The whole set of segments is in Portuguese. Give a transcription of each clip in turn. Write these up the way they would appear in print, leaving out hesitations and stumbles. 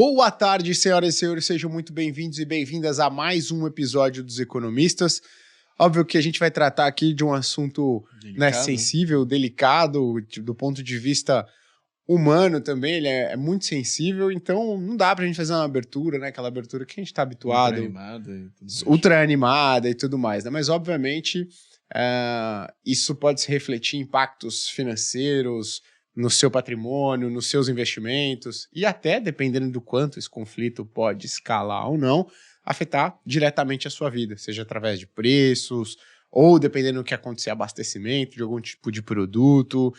Boa tarde, senhoras e senhores, sejam muito bem-vindos e bem-vindas a mais um episódio dos Economistas. Óbvio que a gente vai tratar aqui de um assunto sensível, delicado, do ponto de vista humano também, ele é muito sensível, então não dá pra gente fazer uma abertura, né? Aquela abertura que a gente tá habituado. Ultra animada e tudo mais, né? Mas, obviamente, isso pode se refletir em impactos financeiros, no seu patrimônio, nos seus investimentos e até, dependendo do quanto esse conflito pode escalar ou não, afetar diretamente a sua vida, seja através de preços ou dependendo do que acontecer, abastecimento de algum tipo de produto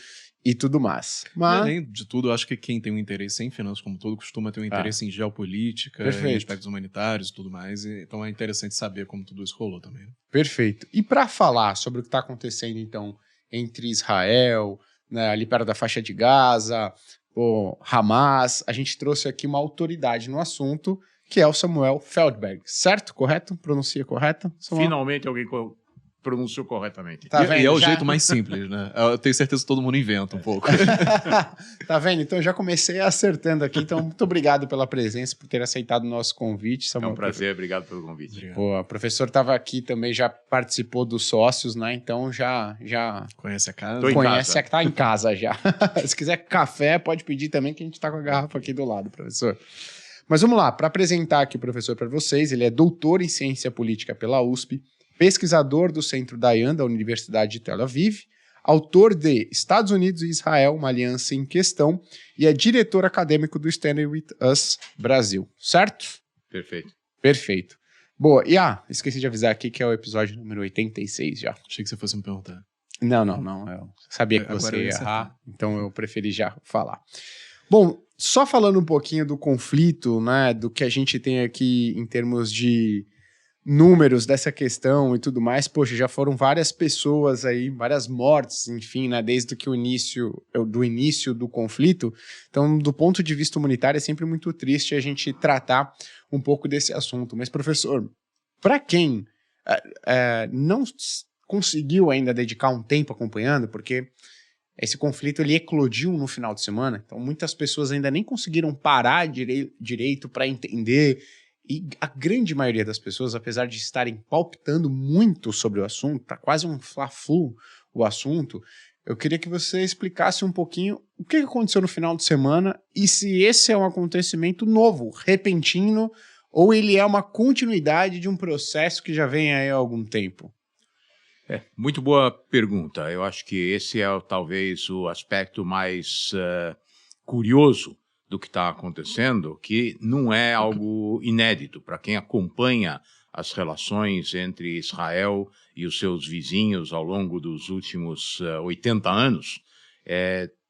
e tudo mais. Mas... além de tudo, eu acho que quem tem um interesse em finanças como todo costuma ter um interesse em geopolítica, em aspectos humanitários e tudo mais, então é interessante saber como tudo isso rolou também. Perfeito. E para falar sobre o que está acontecendo, então, entre Israel, né, ali perto da faixa de Gaza, o Hamas, a gente trouxe aqui uma autoridade no assunto, que é o Samuel Feldberg, certo? Correto? Pronuncia correto? Samuel? Finalmente alguém pronunciou corretamente. Tá vendo? E é o jeito mais simples, né? Eu tenho certeza que todo mundo inventa um pouco. Tá vendo? Então eu já comecei acertando aqui, então muito obrigado pela presença, por ter aceitado o nosso convite, Samuel. É um prazer, obrigado pelo convite. Pô, o professor estava aqui também, já participou dos sócios, né? Então já conhece a casa? Conhece, tá em casa já. Se quiser café, pode pedir também, que a gente tá com a garrafa aqui do lado, professor. Mas vamos lá, para apresentar aqui o professor para vocês, ele é doutor em ciência política pela USP, pesquisador do Centro Dayan da Universidade de Tel Aviv, autor de Estados Unidos e Israel, uma aliança em questão, e é diretor acadêmico do Stand With Us Brasil, certo? Perfeito. Perfeito. Boa, e esqueci de avisar aqui que é o episódio número 86 já. Achei que você fosse me perguntar. Não, eu sabia que você ia errar, então eu preferi já falar. Bom, só falando um pouquinho do conflito, né, do que a gente tem aqui em termos de números dessa questão e tudo mais, poxa, já foram várias pessoas aí, várias mortes, enfim, né, desde que o início do conflito. Então, do ponto de vista humanitário, é sempre muito triste a gente tratar um pouco desse assunto. Mas, professor, para quem não conseguiu ainda dedicar um tempo acompanhando, porque esse conflito ele eclodiu no final de semana, então muitas pessoas ainda nem conseguiram parar direito para entender. E a grande maioria das pessoas, apesar de estarem palpitando muito sobre o assunto, tá quase um fla-flu o assunto, eu queria que você explicasse um pouquinho o que aconteceu no final de semana e se esse é um acontecimento novo, repentino, ou ele é uma continuidade de um processo que já vem aí há algum tempo. Muito boa pergunta. Eu acho que esse é talvez o aspecto mais curioso do que está acontecendo, que não é algo inédito para quem acompanha as relações entre Israel e os seus vizinhos ao longo dos últimos 80 anos.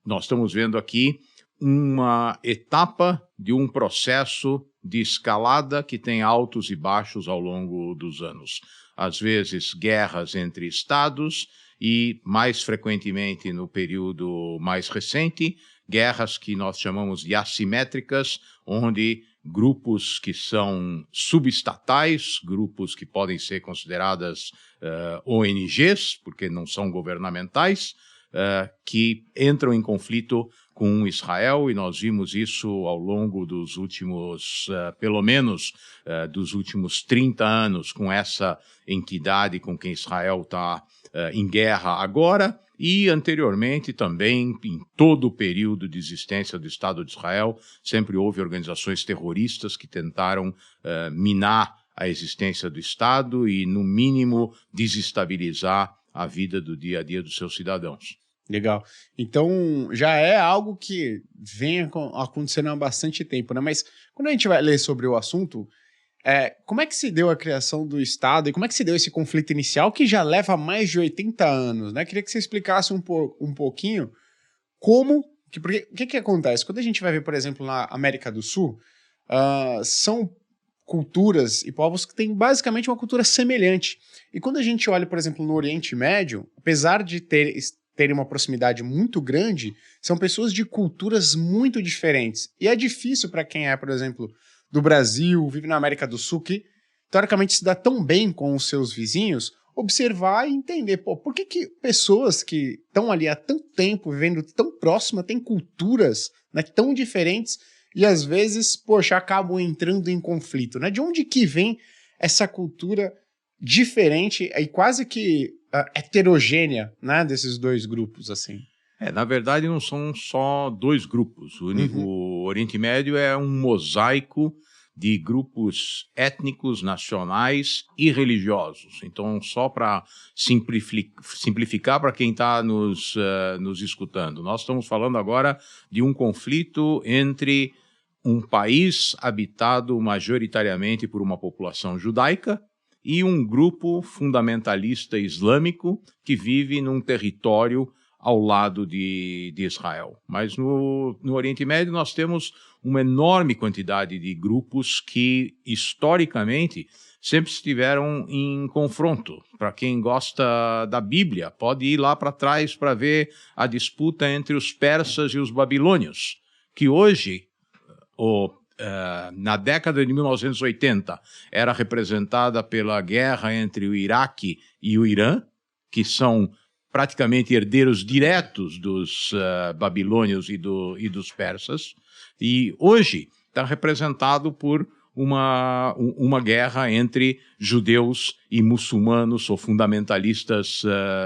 Nós estamos vendo aqui uma etapa de um processo de escalada que tem altos e baixos ao longo dos anos. Às vezes, guerras entre estados e, mais frequentemente, no período mais recente, guerras que nós chamamos de assimétricas, onde grupos que são subestatais, grupos que podem ser consideradas ONGs, porque não são governamentais, que entram em conflito com Israel, e nós vimos isso ao longo dos últimos, pelo menos, dos últimos 30 anos, com essa entidade com quem Israel está em guerra agora, e anteriormente também, em todo o período de existência do Estado de Israel, sempre houve organizações terroristas que tentaram minar a existência do Estado e, no mínimo, desestabilizar a vida do dia a dia dos seus cidadãos. Legal. Então, já é algo que vem acontecendo há bastante tempo, né? Mas quando a gente vai ler sobre o assunto, como é que se deu a criação do Estado e como é que se deu esse conflito inicial que já leva mais de 80 anos, né? Queria que você explicasse um pouquinho porque o que acontece? Quando a gente vai ver, por exemplo, na América do Sul, são culturas e povos que têm basicamente uma cultura semelhante. E quando a gente olha, por exemplo, no Oriente Médio, apesar de terem uma proximidade muito grande, são pessoas de culturas muito diferentes. E é difícil para quem por exemplo, do Brasil, vive na América do Sul, que teoricamente se dá tão bem com os seus vizinhos, observar e entender, por que pessoas que estão ali há tanto tempo, vivendo tão próxima, têm culturas, né, tão diferentes, e às vezes, poxa, acabam entrando em conflito, né? De onde que vem essa cultura diferente e quase que heterogênea, né, desses dois grupos, assim? Na verdade, não são só dois grupos. O Oriente Médio é um mosaico de grupos étnicos, nacionais e religiosos. Então, só para simplificar para quem está nos escutando, nós estamos falando agora de um conflito entre um país habitado majoritariamente por uma população judaica e um grupo fundamentalista islâmico que vive num território ao lado de Israel. Mas no Oriente Médio nós temos uma enorme quantidade de grupos que, historicamente, sempre estiveram em confronto. Para quem gosta da Bíblia, pode ir lá para trás para ver a disputa entre os persas e os babilônios, que hoje, na década de 1980, era representada pela guerra entre o Iraque e o Irã, que são praticamente herdeiros diretos dos babilônios e dos persas, e hoje está representado por uma guerra entre judeus e muçulmanos ou fundamentalistas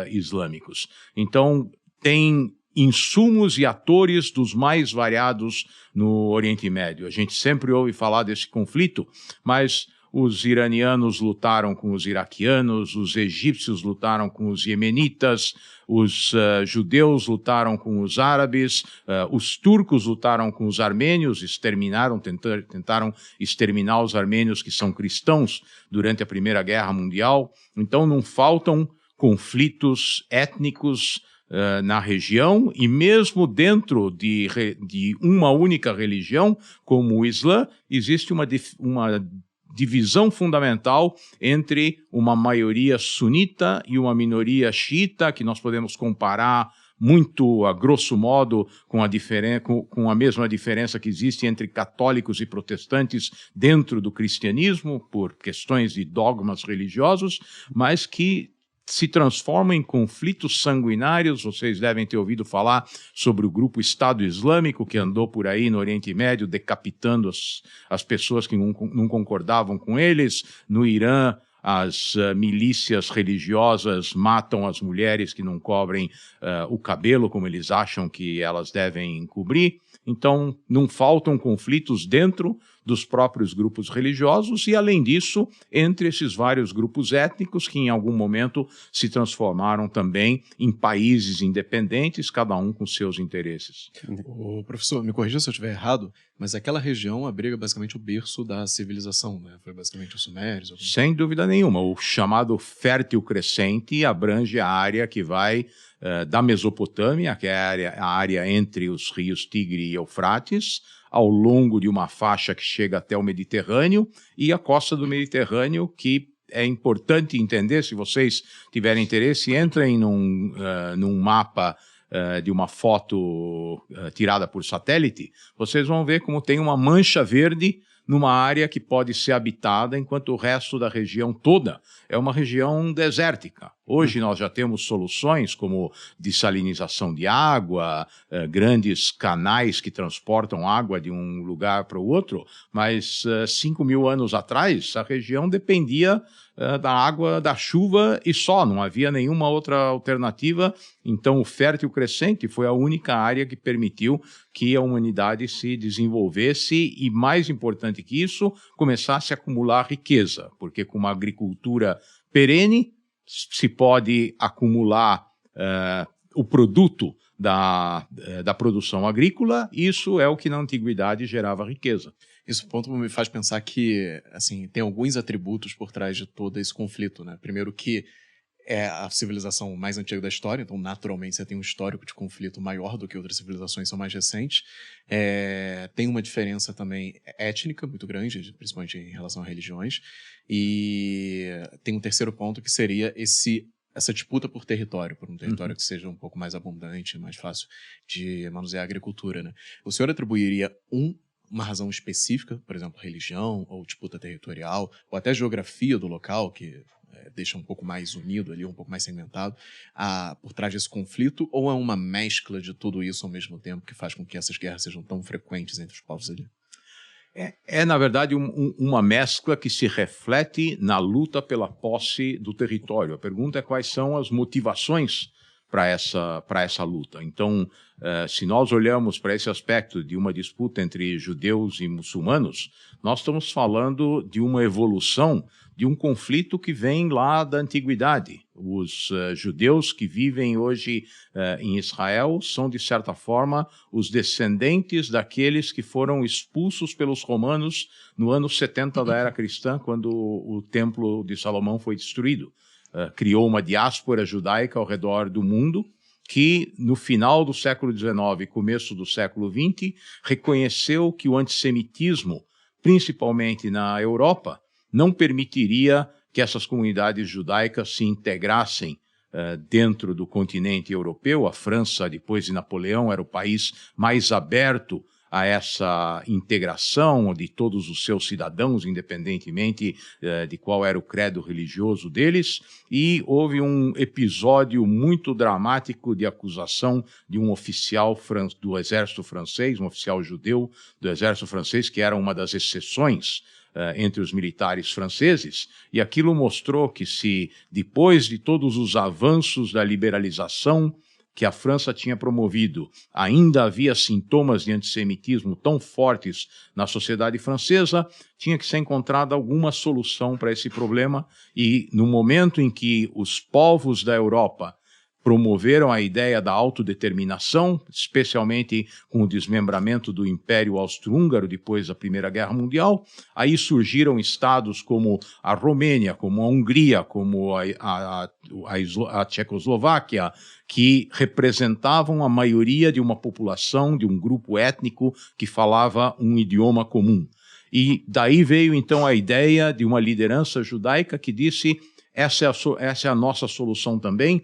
islâmicos. Então, tem insumos e atores dos mais variados no Oriente Médio. A gente sempre ouve falar desse conflito, mas os iranianos lutaram com os iraquianos, os egípcios lutaram com os iemenitas, os judeus lutaram com os árabes, os turcos lutaram com os armênios, tentaram exterminar os armênios que são cristãos durante a Primeira Guerra Mundial. Então não faltam conflitos étnicos na região, e mesmo dentro de uma única religião, como o Islã, existe uma divisão fundamental entre uma maioria sunita e uma minoria xiita, que nós podemos comparar muito, a grosso modo, com a mesma diferença que existe entre católicos e protestantes dentro do cristianismo, por questões de dogmas religiosos, mas que se transformam em conflitos sanguinários. Vocês devem ter ouvido falar sobre o grupo Estado Islâmico, que andou por aí no Oriente Médio decapitando as pessoas que não concordavam com eles. No Irã, as milícias religiosas matam as mulheres que não cobrem o cabelo como eles acham que elas devem cobrir. Então, não faltam conflitos dentro dos próprios grupos religiosos e, além disso, entre esses vários grupos étnicos que, em algum momento, se transformaram também em países independentes, cada um com seus interesses. Professor, me corrija se eu estiver errado, mas aquela região abriga basicamente o berço da civilização, né? Foi basicamente os sumérios? Sem dúvida nenhuma. O chamado Fértil Crescente abrange a área que vai da Mesopotâmia, que é a área entre os rios Tigre e Eufrates, ao longo de uma faixa que chega até o Mediterrâneo, e a costa do Mediterrâneo, que é importante entender. Se vocês tiverem interesse, entrem num mapa de uma foto tirada por satélite, vocês vão ver como tem uma mancha verde numa área que pode ser habitada, enquanto o resto da região toda é uma região desértica. Hoje nós já temos soluções como dessalinização de água, grandes canais que transportam água de um lugar para o outro, mas 5.000 anos atrás a região dependia da água da chuva e só, não havia nenhuma outra alternativa. Então o Fértil Crescente foi a única área que permitiu que a humanidade se desenvolvesse e, mais importante que isso, começasse a acumular riqueza, porque com uma agricultura perene se pode acumular o produto da produção agrícola. Isso é o que na antiguidade gerava riqueza. Esse ponto me faz pensar que, assim, tem alguns atributos por trás de todo esse conflito, né? Primeiro que é a civilização mais antiga da história, então naturalmente você tem um histórico de conflito maior do que outras civilizações que são mais recentes. Tem uma diferença também étnica muito grande, principalmente em relação a religiões. E tem um terceiro ponto que seria essa disputa por território, por um território que seja um pouco mais abundante, mais fácil de manusear a agricultura, né? O senhor atribuiria uma razão específica, por exemplo, religião ou disputa territorial, ou até geografia do local, que deixa um pouco mais unido ali, um pouco mais segmentado, por trás desse conflito, ou é uma mescla de tudo isso ao mesmo tempo que faz com que essas guerras sejam tão frequentes entre os povos ali? Na verdade, uma mescla que se reflete na luta pela posse do território. A pergunta é quais são as motivações para essa luta. Então, se nós olhamos para esse aspecto de uma disputa entre judeus e muçulmanos, nós estamos falando de uma evolução de um conflito que vem lá da antiguidade. Os judeus que vivem hoje em Israel são, de certa forma, os descendentes daqueles que foram expulsos pelos romanos no ano 70 da era cristã, quando o Templo de Salomão foi destruído. Criou uma diáspora judaica ao redor do mundo que, no final do século XIX e começo do século XX, reconheceu que o antissemitismo, principalmente na Europa, não permitiria que essas comunidades judaicas se integrassem dentro do continente europeu. A França, depois de Napoleão, era o país mais aberto a essa integração de todos os seus cidadãos, independentemente de qual era o credo religioso deles, e houve um episódio muito dramático de acusação de um oficial do exército francês, um oficial judeu do exército francês, que era uma das exceções entre os militares franceses, e aquilo mostrou que se, depois de todos os avanços da liberalização que a França tinha promovido, ainda havia sintomas de antissemitismo tão fortes na sociedade francesa, tinha que ser encontrada alguma solução para esse problema, e no momento em que os povos da Europa promoveram a ideia da autodeterminação, especialmente com o desmembramento do Império Austro-Húngaro depois da Primeira Guerra Mundial, aí surgiram estados como a Romênia, como a Hungria, como a Tchecoslováquia, que representavam a maioria de uma população, de um grupo étnico que falava um idioma comum. E daí veio então a ideia de uma liderança judaica que disse: essa é a nossa solução também.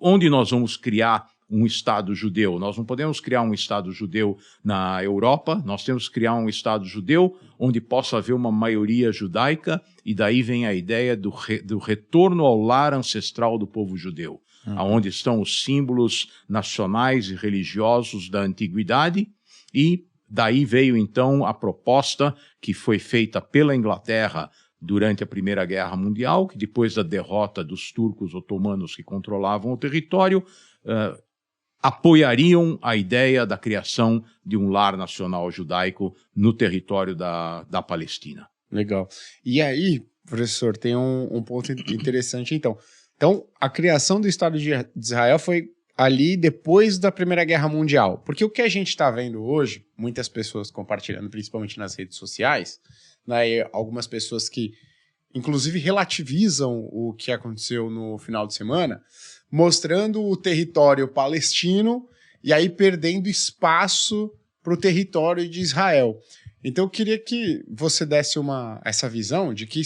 Onde nós vamos criar um Estado judeu? Nós não podemos criar um Estado judeu na Europa, nós temos que criar um Estado judeu onde possa haver uma maioria judaica, e daí vem a ideia do retorno ao lar ancestral do povo judeu, onde estão os símbolos nacionais e religiosos da antiguidade, e daí veio então a proposta que foi feita pela Inglaterra durante a Primeira Guerra Mundial, que depois da derrota dos turcos otomanos que controlavam o território, apoiariam a ideia da criação de um lar nacional judaico no território da Palestina. Legal. E aí, professor, tem um ponto interessante então. Então, a criação do Estado de Israel foi ali depois da Primeira Guerra Mundial. Porque o que a gente está vendo hoje, muitas pessoas compartilhando, principalmente nas redes sociais, né, algumas pessoas que, inclusive, relativizam o que aconteceu no final de semana, mostrando o território palestino e aí perdendo espaço para o território de Israel. Então, eu queria que você desse essa visão de que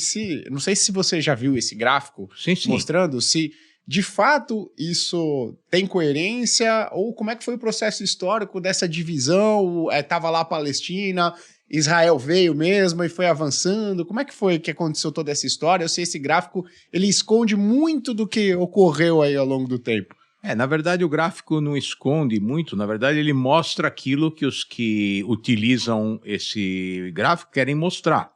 não sei se você já viu esse gráfico, sim. Mostrando se, de fato, isso tem coerência ou como é que foi o processo histórico dessa divisão, estava lá a Palestina, Israel veio mesmo e foi avançando. Como é que foi que aconteceu toda essa história? Eu sei esse gráfico, ele esconde muito do que ocorreu aí ao longo do tempo. Na verdade, o gráfico não esconde muito. Na verdade, ele mostra aquilo que os que utilizam esse gráfico querem mostrar,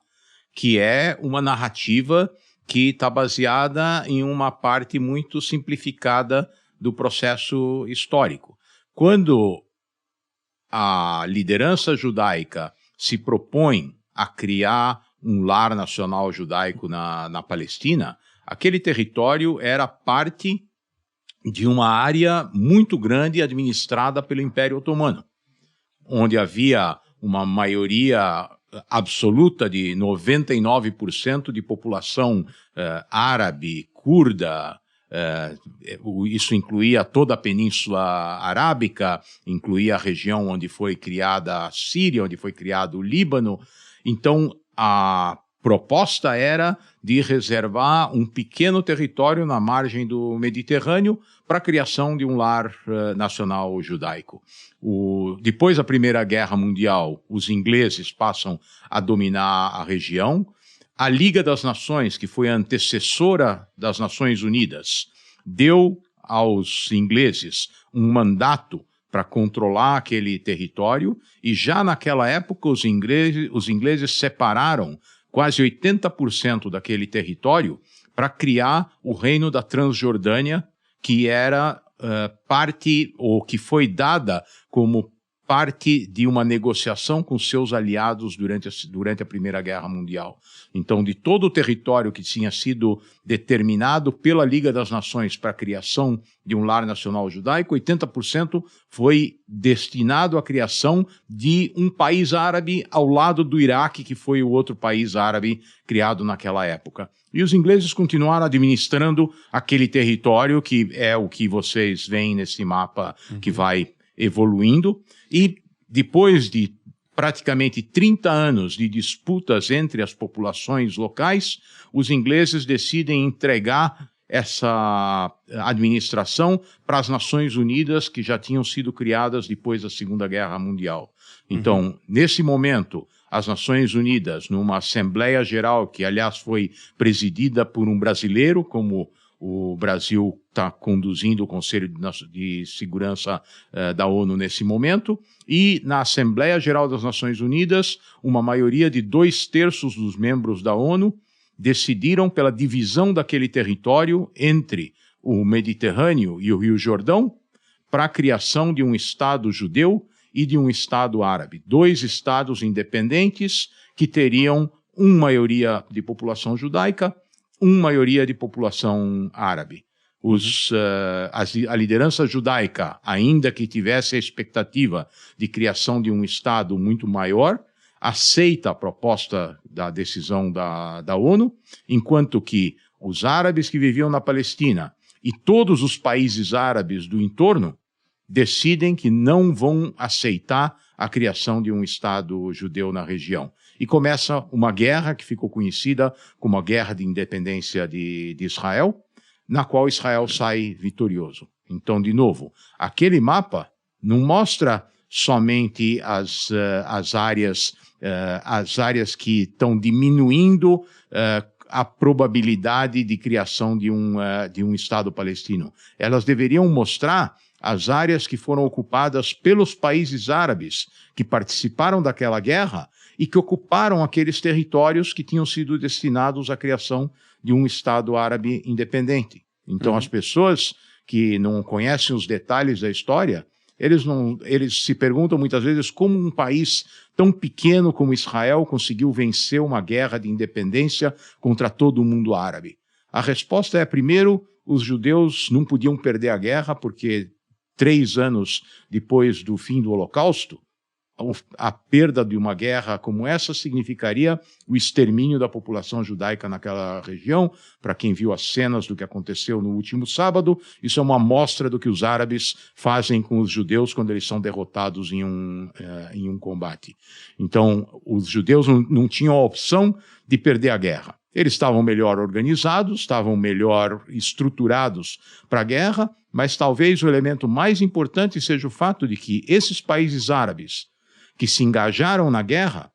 que é uma narrativa que está baseada em uma parte muito simplificada do processo histórico. Quando a liderança judaica se propõe a criar um lar nacional judaico na Palestina, aquele território era parte de uma área muito grande administrada pelo Império Otomano, onde havia uma maioria absoluta de 99% de população árabe, curda. Isso incluía toda a Península Arábica, incluía a região onde foi criada a Síria, onde foi criado o Líbano. Então, a proposta era de reservar um pequeno território na margem do Mediterrâneo para a criação de um lar nacional judaico. Depois da Primeira Guerra Mundial, os ingleses passam a dominar a região. A Liga das Nações, que foi a antecessora das Nações Unidas, deu aos ingleses um mandato para controlar aquele território, e já naquela época os ingleses separaram quase 80% daquele território para criar o Reino da Transjordânia, que era parte, ou que foi dada como parte de uma negociação com seus aliados durante a Primeira Guerra Mundial. Então, de todo o território que tinha sido determinado pela Liga das Nações para a criação de um lar nacional judaico, 80% foi destinado à criação de um país árabe ao lado do Iraque, que foi o outro país árabe criado naquela época. E os ingleses continuaram administrando aquele território, que é o que vocês veem nesse mapa que vai evoluindo, e depois de praticamente 30 anos de disputas entre as populações locais, os ingleses decidem entregar essa administração para as Nações Unidas, que já tinham sido criadas depois da Segunda Guerra Mundial. Então, nesse momento, as Nações Unidas, numa Assembleia Geral, que aliás foi presidida por um brasileiro, como o Brasil está conduzindo o Conselho de Segurança da ONU nesse momento, e na Assembleia Geral das Nações Unidas, uma maioria de 2/3 dos membros da ONU decidiram pela divisão daquele território entre o Mediterrâneo e o Rio Jordão para a criação de um Estado judeu e de um Estado árabe. 2 estados independentes que teriam uma maioria de população judaica, uma maioria de população árabe. A liderança judaica, ainda que tivesse a expectativa de criação de um Estado muito maior, aceita a proposta da decisão da ONU, enquanto que os árabes que viviam na Palestina e todos os países árabes do entorno decidem que não vão aceitar a criação de um Estado judeu na região. E começa uma guerra que ficou conhecida como a Guerra de Independência de Israel, na qual Israel sai vitorioso. Então, de novo, aquele mapa não mostra somente as áreas que estão diminuindo a probabilidade de criação de um Estado palestino. Elas deveriam mostrar as áreas que foram ocupadas pelos países árabes que participaram daquela guerra e que ocuparam aqueles territórios que tinham sido destinados à criação de um Estado árabe independente. Então, as pessoas que não conhecem os detalhes da história, eles se perguntam muitas vezes como um país tão pequeno como Israel conseguiu vencer uma guerra de independência contra todo o mundo árabe. A resposta é, primeiro, os judeus não podiam perder a guerra porque 3 anos depois do fim do Holocausto, a perda de uma guerra como essa significaria o extermínio da população judaica naquela região. Para quem viu as cenas do que aconteceu no último sábado, isso é uma amostra do que os árabes fazem com os judeus quando eles são derrotados em um combate. Então, os judeus não tinham a opção de perder a guerra. Eles estavam melhor organizados, estavam melhor estruturados para a guerra, mas talvez o elemento mais importante seja o fato de que esses países árabes que se engajaram na guerra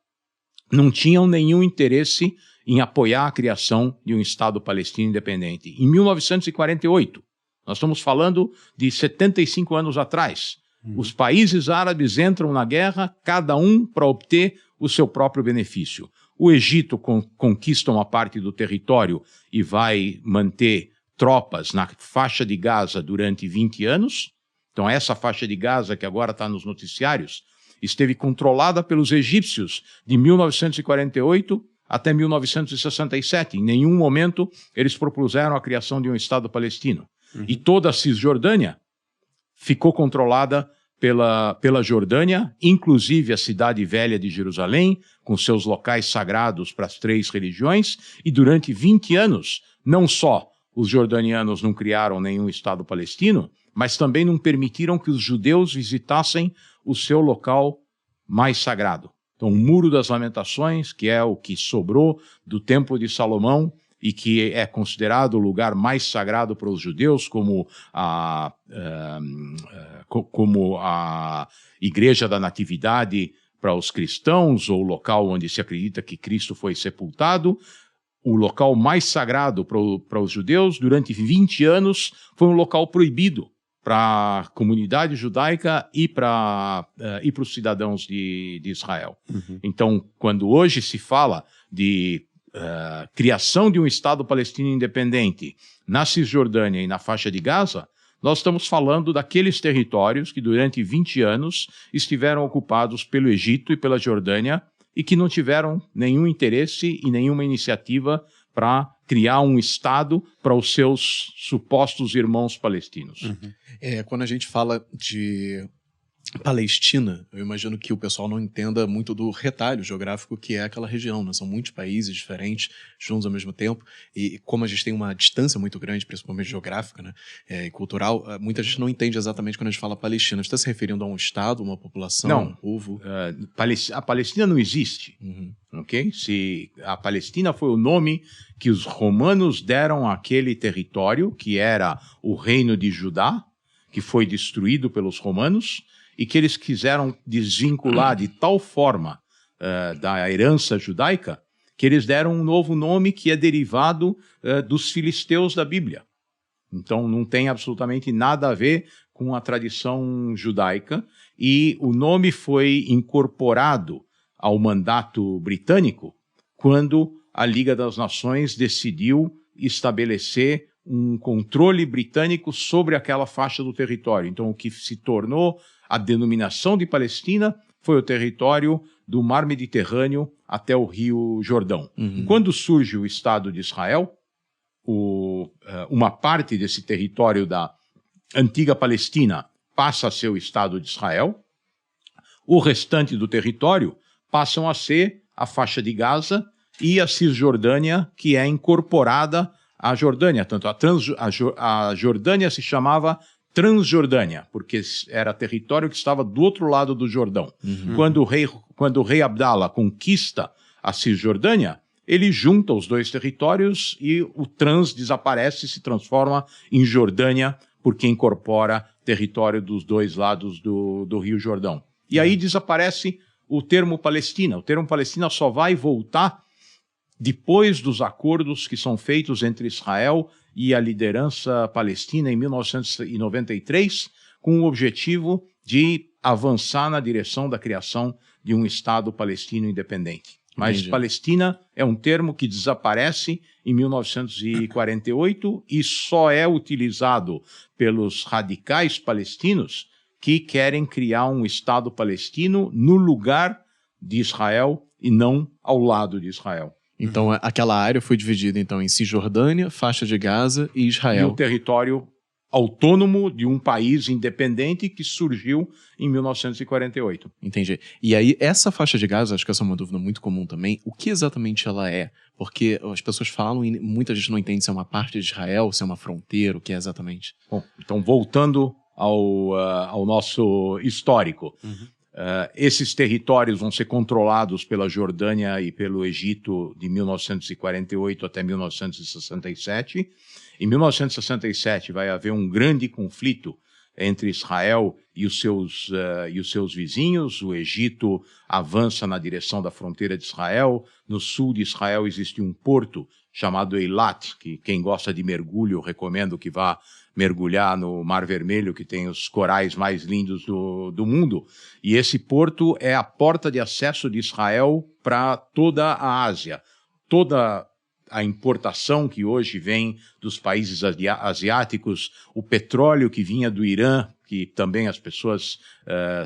não tinham nenhum interesse em apoiar a criação de um Estado palestino independente. Em 1948, nós estamos falando de 75 anos atrás, os países árabes entram na guerra, cada um para obter o seu próprio benefício. O Egito conquista uma parte do território e vai manter tropas na faixa de Gaza durante 20 anos. Então, essa faixa de Gaza, que agora está nos noticiários, esteve controlada pelos egípcios de 1948 até 1967. Em nenhum momento eles propuseram a criação de um Estado palestino. E toda a Cisjordânia ficou controlada pela Jordânia, inclusive a cidade velha de Jerusalém, com seus locais sagrados para as 3 religiões, e durante 20 anos, não só os jordanianos não criaram nenhum Estado palestino, mas também não permitiram que os judeus visitassem o seu local mais sagrado. Então, o Muro das Lamentações, que é o que sobrou do Templo de Salomão e que é considerado o lugar mais sagrado para os judeus, como a Igreja da Natividade para os cristãos, ou o local onde se acredita que Cristo foi sepultado, o local mais sagrado para os judeus, durante 20 anos, foi um local proibido para a comunidade judaica e para os cidadãos de Israel. Então, quando hoje se fala de criação de um Estado palestino independente na Cisjordânia e na faixa de Gaza, nós estamos falando daqueles territórios que durante 20 anos estiveram ocupados pelo Egito e pela Jordânia e que não tiveram nenhum interesse e nenhuma iniciativa para criar um Estado para os seus supostos irmãos palestinos. Quando a gente fala de Palestina, eu imagino que o pessoal não entenda muito do retalho geográfico que é aquela região, né? São muitos países diferentes, juntos ao mesmo tempo, e como a gente tem uma distância muito grande, principalmente geográfica, né? E cultural, muita gente não entende exatamente quando a gente fala Palestina. Você está se referindo a um estado, uma população, não, um povo? A Palestina não existe. Okay? A Palestina foi o nome que os romanos deram àquele território, que era o reino de Judá, que foi destruído pelos romanos, e que eles quiseram desvincular de tal forma da herança judaica que eles deram um novo nome que é derivado dos filisteus da Bíblia. Então não tem absolutamente nada a ver com a tradição judaica, e o nome foi incorporado ao mandato britânico quando a Liga das Nações decidiu estabelecer um controle britânico sobre aquela faixa do território. Então o que se tornou a denominação de Palestina foi o território do Mar Mediterrâneo até o Rio Jordão. Quando surge o Estado de Israel, uma parte desse território da antiga Palestina passa a ser o Estado de Israel, o restante do território passam a ser a faixa de Gaza e a Cisjordânia, que é incorporada à Jordânia. Tanto a Jordânia se chamava Transjordânia, porque era território que estava do outro lado do Jordão. Quando o rei Abdala conquista a Cisjordânia, ele junta os dois territórios e o trans desaparece e se transforma em Jordânia, porque incorpora território dos dois lados do Rio Jordão. E aí desaparece o termo Palestina. O termo Palestina só vai voltar depois dos acordos que são feitos entre Israel e a liderança palestina em 1993, com o objetivo de avançar na direção da criação de um Estado palestino independente. Mas Entendi. Palestina é um termo que desaparece em 1948 e só é utilizado pelos radicais palestinos que querem criar um Estado palestino no lugar de Israel e não ao lado de Israel. Então, aquela área foi dividida então, em Cisjordânia, faixa de Gaza e E Israel. um território autônomo de um país independente que surgiu em 1948. Entendi. E aí, essa faixa de Gaza, acho que essa é uma dúvida muito comum também, o que exatamente ela é? Porque as pessoas falam e muita gente não entende se é uma parte de Israel, se é uma fronteira, o que é exatamente. Bom, então voltando ao nosso histórico. Esses territórios vão ser controlados pela Jordânia e pelo Egito de 1948 até 1967. Em 1967 vai haver um grande conflito entre Israel e os seus vizinhos. O Egito avança na direção da fronteira de Israel. No sul de Israel existe um porto chamado Eilat, que quem gosta de mergulho, eu recomendo que vá mergulhar no Mar Vermelho, que tem os corais mais lindos do mundo. E esse porto é a porta de acesso de Israel para toda a Ásia. Toda a importação que hoje vem dos países asiáticos, o petróleo que vinha do Irã, que também as pessoas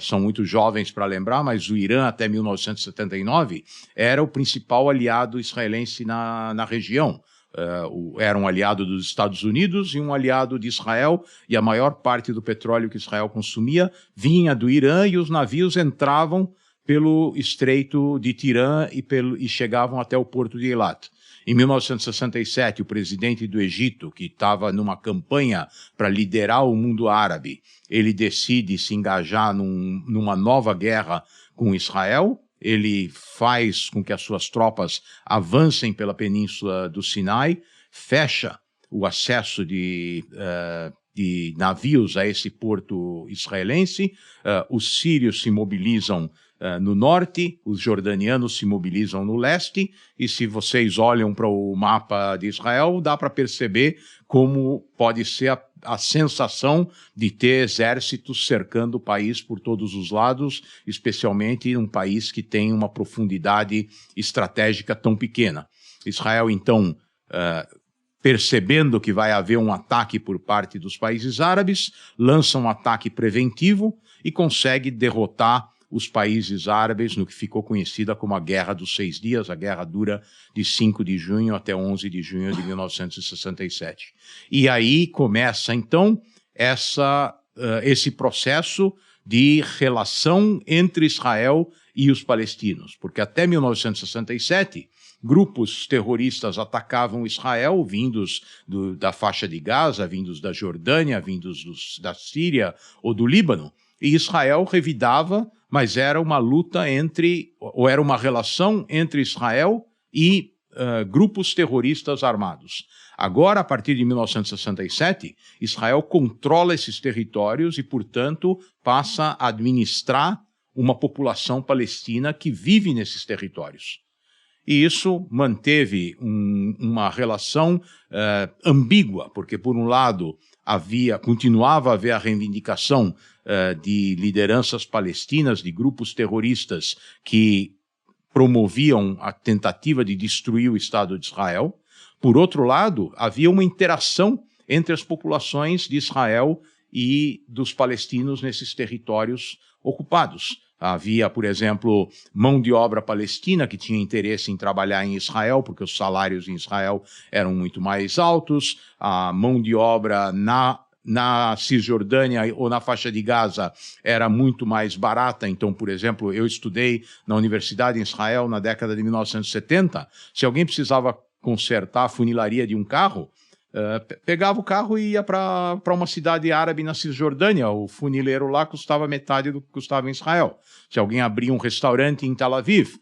são muito jovens para lembrar, mas o Irã até 1979 era o principal aliado israelense na região. Era um aliado dos Estados Unidos e um aliado de Israel, e a maior parte do petróleo que Israel consumia vinha do Irã, e os navios entravam pelo Estreito de Tirã e chegavam até o porto de Eilat. Em 1967, o presidente do Egito, que estava numa campanha para liderar o mundo árabe, ele decide se engajar numa nova guerra com Israel. Ele faz com que as suas tropas avancem pela península do Sinai, fecha o acesso de navios a esse porto israelense. Os sírios se mobilizam no norte, os jordanianos se mobilizam no leste, e se vocês olham para o mapa de Israel, dá para perceber como pode ser a sensação de ter exércitos cercando o país por todos os lados, especialmente um país que tem uma profundidade estratégica tão pequena. Israel, então, percebendo que vai haver um ataque por parte dos países árabes, lança um ataque preventivo e consegue derrotar os países árabes no que ficou conhecida como a Guerra dos 6 Dias. A guerra dura de 5 de junho até 11 de junho de 1967. E aí começa, então, esse processo de relação entre Israel e os palestinos, porque até 1967, grupos terroristas atacavam Israel, vindos da faixa de Gaza, vindos da Jordânia, vindos da Síria ou do Líbano, e Israel revidava, mas era uma luta era uma relação entre Israel e grupos terroristas armados. Agora, a partir de 1967, Israel controla esses territórios e, portanto, passa a administrar uma população palestina que vive nesses territórios. E isso manteve uma relação ambígua, porque, por um lado, continuava a haver a reivindicação de lideranças palestinas, de grupos terroristas que promoviam a tentativa de destruir o Estado de Israel. Por outro lado, havia uma interação entre as populações de Israel e dos palestinos nesses territórios ocupados. Havia, por exemplo, mão de obra palestina que tinha interesse em trabalhar em Israel, porque os salários em Israel eram muito mais altos. A mão de obra na Cisjordânia ou na faixa de Gaza era muito mais barata. Então, por exemplo, eu estudei na universidade em Israel na década de 1970. Se alguém precisava consertar a funilaria de um carro, pegava o carro e ia para uma cidade árabe na Cisjordânia. O funileiro lá custava metade do que custava em Israel. Se alguém abria um restaurante em Tel Aviv,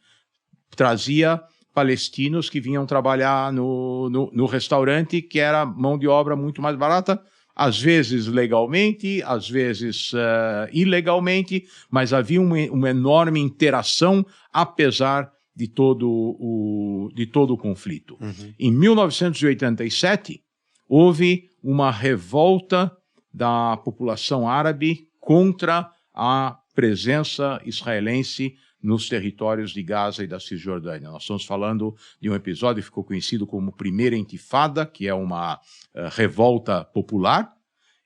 trazia palestinos que vinham trabalhar no restaurante, que era mão de obra muito mais barata, às vezes legalmente, às vezes ilegalmente, mas havia uma enorme interação, apesar de todo o conflito. Uhum. Em 1987, houve uma revolta da população árabe contra a presença israelense nos territórios de Gaza e da Cisjordânia. Nós estamos falando de um episódio que ficou conhecido como Primeira Intifada, que é uma revolta popular.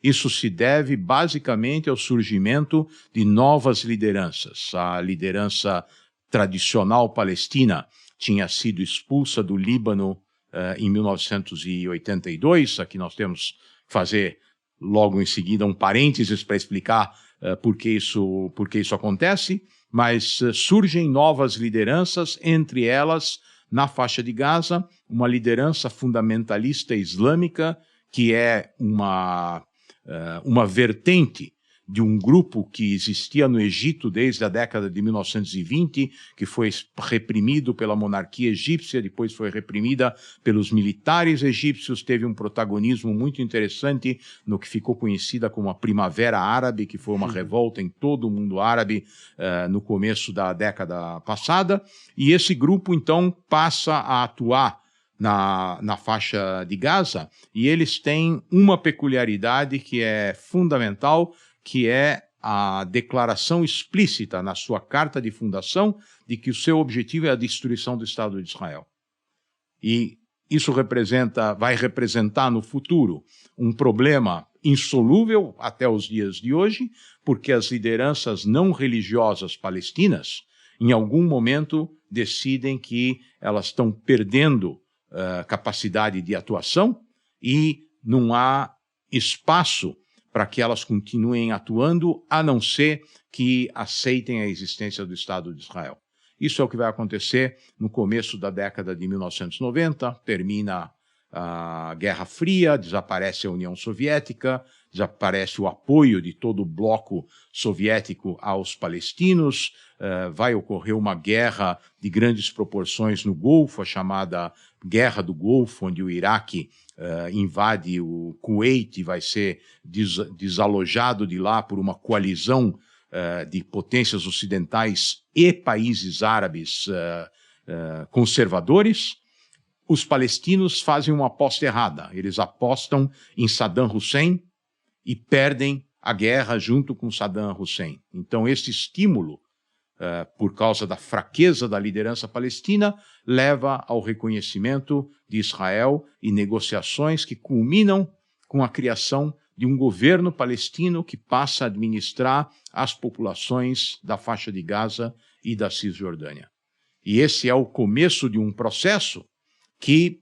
Isso se deve basicamente ao surgimento de novas lideranças. A liderança tradicional palestina tinha sido expulsa do Líbano em 1982. Aqui nós temos que fazer logo em seguida um parênteses para explicar por que isso acontece, mas surgem novas lideranças, entre elas, na faixa de Gaza, uma liderança fundamentalista islâmica, que é uma vertente de um grupo que existia no Egito desde a década de 1920, que foi reprimido pela monarquia egípcia, depois foi reprimida pelos militares egípcios, teve um protagonismo muito interessante no que ficou conhecida como a Primavera Árabe, que foi uma revolta em todo o mundo árabe no começo da década passada, e esse grupo então passa a atuar na faixa de Gaza, e eles têm uma peculiaridade que é fundamental, que é a declaração explícita na sua carta de fundação de que o seu objetivo é a destruição do Estado de Israel. E isso vai representar no futuro um problema insolúvel até os dias de hoje, porque as lideranças não religiosas palestinas, em algum momento, decidem que elas estão perdendo capacidade de atuação e não há espaço para que elas continuem atuando, a não ser que aceitem a existência do Estado de Israel. Isso é o que vai acontecer no começo da década de 1990, termina a Guerra Fria, desaparece a União Soviética, desaparece o apoio de todo o bloco soviético aos palestinos, vai ocorrer uma guerra de grandes proporções no Golfo, a chamada Guerra do Golfo, onde o Iraque invade o Kuwait e vai ser desalojado de lá por uma coalizão de potências ocidentais e países árabes conservadores, os palestinos fazem uma aposta errada. Eles apostam em Saddam Hussein e perdem a guerra junto com Saddam Hussein. Então, esse estímulo, por causa da fraqueza da liderança palestina, leva ao reconhecimento de Israel e negociações que culminam com a criação de um governo palestino que passa a administrar as populações da faixa de Gaza e da Cisjordânia. E esse é o começo de um processo que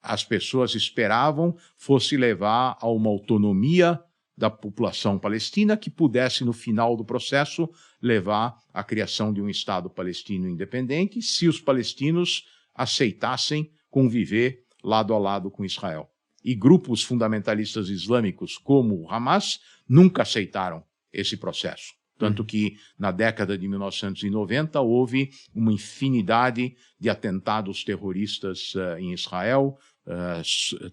as pessoas esperavam fosse levar a uma autonomia da população palestina que pudesse, no final do processo, levar à criação de um Estado palestino independente, se os palestinos aceitassem conviver lado a lado com Israel. E grupos fundamentalistas islâmicos como o Hamas nunca aceitaram esse processo. Tanto que, na década de 1990, houve uma infinidade de atentados terroristas em Israel,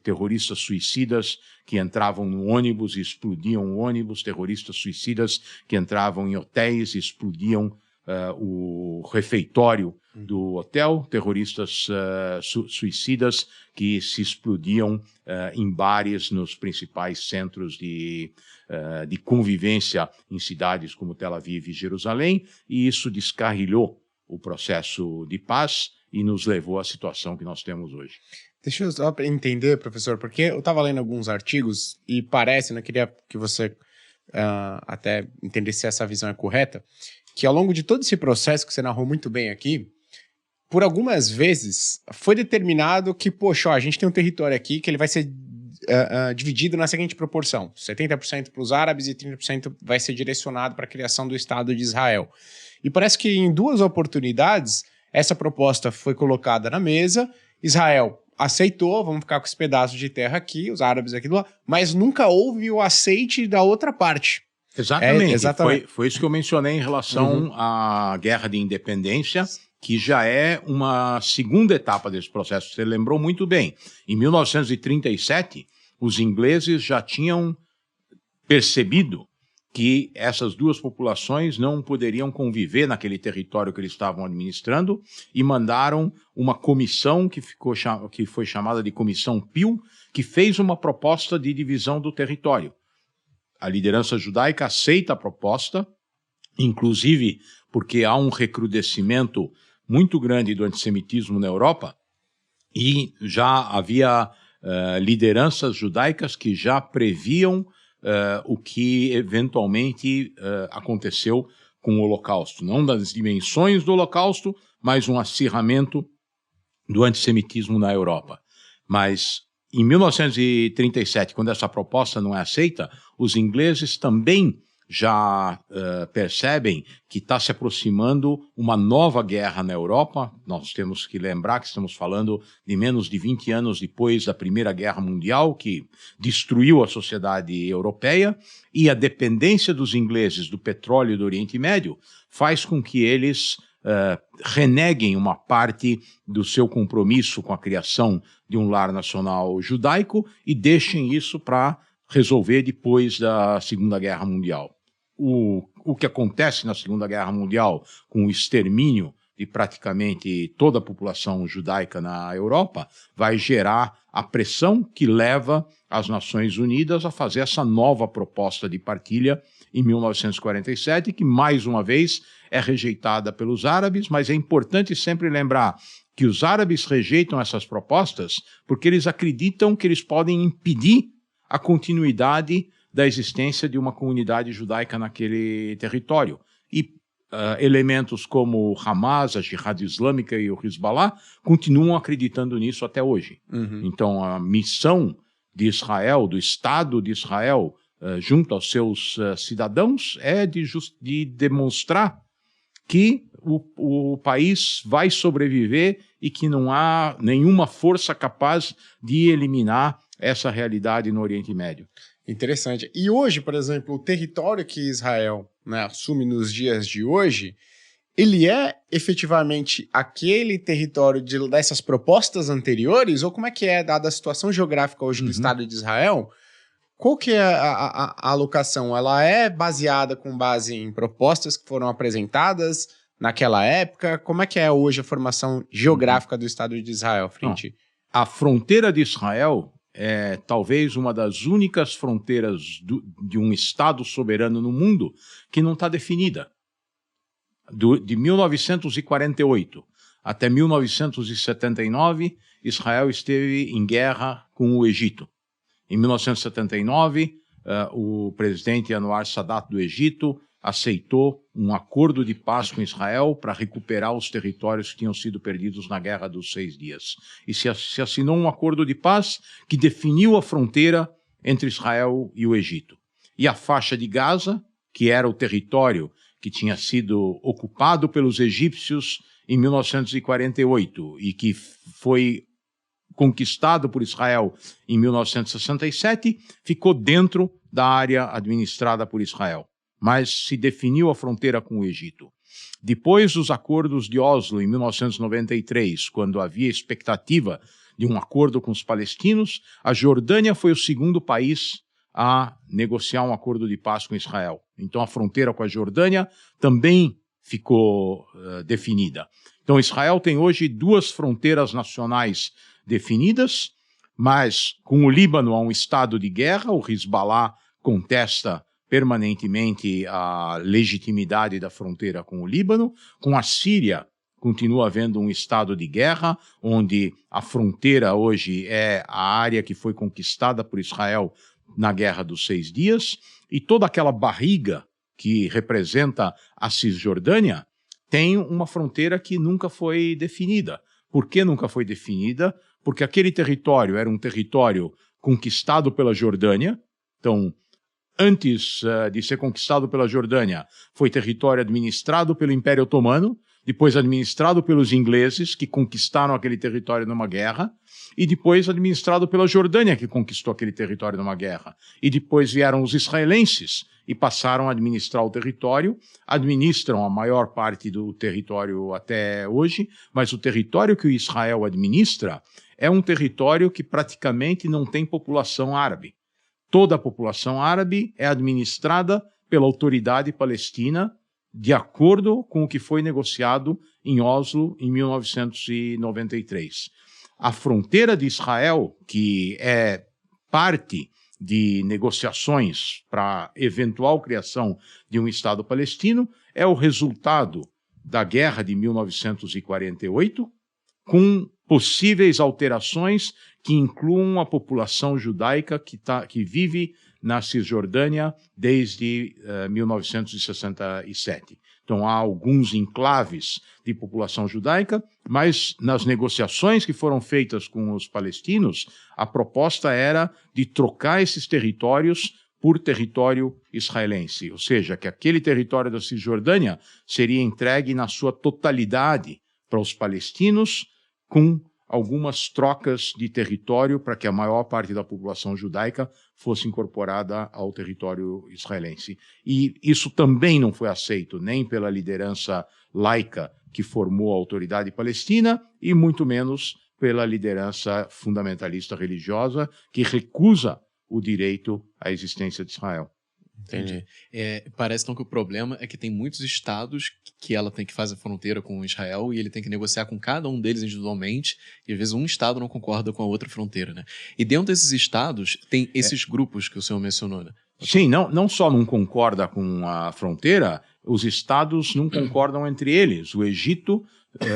terroristas suicidas que entravam no ônibus e explodiam o ônibus, terroristas suicidas que entravam em hotéis e explodiam o refeitório do hotel, terroristas suicidas que se explodiam em bares nos principais centros de convivência em cidades como Tel Aviv e Jerusalém, e isso descarrilhou o processo de paz e nos levou à situação que nós temos hoje. Deixa eu só entender, professor, porque eu estava lendo alguns artigos e parece, eu queria que você até entendesse se essa visão é correta, que ao longo de todo esse processo que você narrou muito bem aqui, por algumas vezes foi determinado que, poxa, a gente tem um território aqui que ele vai ser dividido na seguinte proporção, 70% para os árabes e 30% vai ser direcionado para a criação do Estado de Israel. E parece que em duas oportunidades essa proposta foi colocada na mesa, Israel aceitou, vamos ficar com esse pedaço de terra aqui, os árabes aqui do lado, mas nunca houve o aceite da outra parte. Exatamente, foi isso que eu mencionei em relação à Guerra de Independência, que já é uma segunda etapa desse processo. Você lembrou muito bem. Em 1937, os ingleses já tinham percebido que essas duas populações não poderiam conviver naquele território que eles estavam administrando e mandaram uma comissão que foi chamada de Comissão Peel, que fez uma proposta de divisão do território. A liderança judaica aceita a proposta, inclusive porque há um recrudescimento muito grande do antissemitismo na Europa e já havia lideranças judaicas que já previam o que eventualmente aconteceu com o Holocausto. Não das dimensões do Holocausto, mas um acirramento do antissemitismo na Europa. Mas em 1937, quando essa proposta não é aceita, os ingleses também já percebem que está se aproximando uma nova guerra na Europa. Nós temos que lembrar que estamos falando de menos de 20 anos depois da Primeira Guerra Mundial, que destruiu a sociedade europeia, e a dependência dos ingleses do petróleo do Oriente Médio faz com que eles reneguem uma parte do seu compromisso com a criação de um lar nacional judaico e deixem isso para resolver depois da Segunda Guerra Mundial. O que acontece na Segunda Guerra Mundial com o extermínio de praticamente toda a população judaica na Europa vai gerar a pressão que leva as Nações Unidas a fazer essa nova proposta de partilha em 1947, que mais uma vez é rejeitada pelos árabes, mas é importante sempre lembrar que os árabes rejeitam essas propostas porque eles acreditam que eles podem impedir a continuidade da existência de uma comunidade judaica naquele território. E elementos como o Hamas, a Jihad Islâmica e o Hezbollah continuam acreditando nisso até hoje. Então, a missão de Israel, do Estado de Israel, junto aos seus cidadãos, é de demonstrar que o país vai sobreviver e que não há nenhuma força capaz de eliminar essa realidade no Oriente Médio. Interessante. E hoje, por exemplo, o território que Israel assume nos dias de hoje, ele é efetivamente aquele território dessas propostas anteriores? Ou como é que é, dada a situação geográfica hoje do Estado de Israel, qual que é a alocação? Ela é baseada com base em propostas que foram apresentadas naquela época? Como é que é hoje a formação geográfica do Estado de Israel, frente? A fronteira de Israel é talvez uma das únicas fronteiras de um Estado soberano no mundo que não está definida. De 1948 até 1979, Israel esteve em guerra com o Egito. Em 1979, o presidente Anwar Sadat do Egito aceitou um acordo de paz com Israel para recuperar os territórios que tinham sido perdidos na Guerra dos 6 Dias. E se assinou um acordo de paz que definiu a fronteira entre Israel e o Egito. E a faixa de Gaza, que era o território que tinha sido ocupado pelos egípcios em 1948 e que foi conquistado por Israel em 1967, ficou dentro da área administrada por Israel, mas se definiu a fronteira com o Egito. Depois dos acordos de Oslo, em 1993, quando havia expectativa de um acordo com os palestinos, a Jordânia foi o segundo país a negociar um acordo de paz com Israel. Então a fronteira com a Jordânia também ficou definida. Então Israel tem hoje 2 fronteiras nacionais definidas, mas com o Líbano há um estado de guerra, o Hezbollah contesta permanentemente a legitimidade da fronteira com o Líbano, com a Síria continua havendo um estado de guerra, onde a fronteira hoje é a área que foi conquistada por Israel na Guerra dos 6 Dias, e toda aquela barriga que representa a Cisjordânia tem uma fronteira que nunca foi definida. Por que nunca foi definida? Porque aquele território era um território conquistado pela Jordânia. Então, antes de ser conquistado pela Jordânia, foi território administrado pelo Império Otomano, depois administrado pelos ingleses, que conquistaram aquele território numa guerra, e depois administrado pela Jordânia, que conquistou aquele território numa guerra. E depois vieram os israelenses e passaram a administrar o território, administram a maior parte do território até hoje, mas o território que o Israel administra é um território que praticamente não tem população árabe. Toda a população árabe é administrada pela autoridade palestina de acordo com o que foi negociado em Oslo em 1993. A fronteira de Israel, que é parte de negociações para a eventual criação de um Estado palestino, é o resultado da guerra de 1948, com possíveis alterações que incluam a população judaica que vive na Cisjordânia desde 1967. Então há alguns enclaves de população judaica, mas nas negociações que foram feitas com os palestinos, a proposta era de trocar esses territórios por território israelense, ou seja, que aquele território da Cisjordânia seria entregue na sua totalidade para os palestinos, com algumas trocas de território para que a maior parte da população judaica fosse incorporada ao território israelense. E isso também não foi aceito nem pela liderança laica que formou a autoridade palestina e muito menos pela liderança fundamentalista religiosa que recusa o direito à existência de Israel. Entendi. Parece então que o problema é que tem muitos estados que ela tem que fazer fronteira com Israel e ele tem que negociar com cada um deles individualmente e às vezes um estado não concorda com a outra fronteira, né? E dentro desses estados tem esses grupos que o senhor mencionou, né? Sim, não só não concorda com a fronteira, os estados não concordam entre eles. O Egito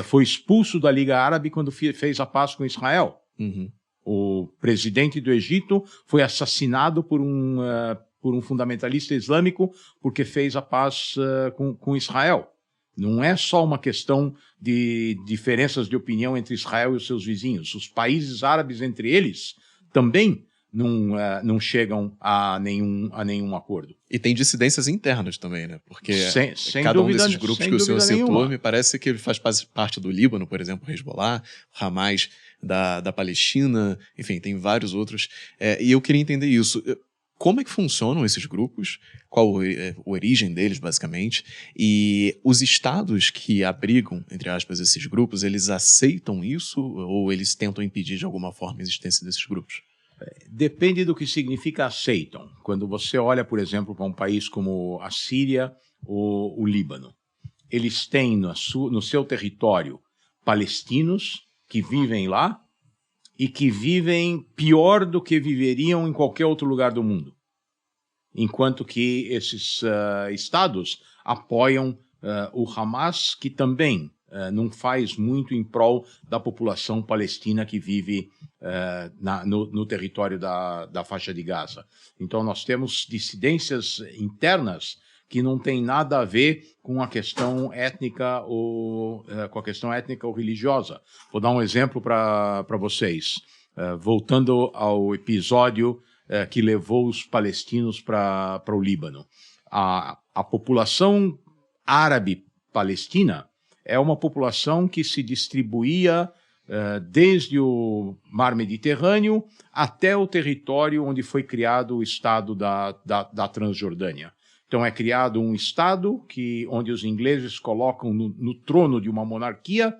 foi expulso da Liga Árabe quando fez a paz com Israel. Uhum. O presidente do Egito foi assassinado por um fundamentalista islâmico porque fez a paz com Israel. Não é só uma questão de diferenças de opinião entre Israel e os seus vizinhos. Os países árabes entre eles também não chegam a nenhum acordo. E tem dissidências internas também, né? Porque sem cada dúvida, um desses grupos que o senhor citou, me parece que ele faz parte do Líbano, por exemplo, o Hezbollah, o Hamas da Palestina, enfim, tem vários outros. E eu queria entender isso. Como é que funcionam esses grupos? Qual a origem deles, basicamente? E os estados que abrigam, entre aspas, esses grupos, eles aceitam isso ou eles tentam impedir de alguma forma a existência desses grupos? Depende do que significa aceitam. Quando você olha, por exemplo, para um país como a Síria ou o Líbano, eles têm no seu território palestinos que vivem lá e que vivem pior do que viveriam em qualquer outro lugar do mundo. Enquanto que esses estados apoiam o Hamas, que também não faz muito em prol da população palestina que vive no território da faixa de Gaza. Então nós temos dissidências internas que não tem nada a ver com a questão étnica ou religiosa. Vou dar um exemplo para vocês. Voltando ao episódio que levou os palestinos para o Líbano. A população árabe palestina é uma população que se distribuía desde o Mar Mediterrâneo até o território onde foi criado o Estado da Transjordânia. Então é criado um Estado onde os ingleses colocam no trono de uma monarquia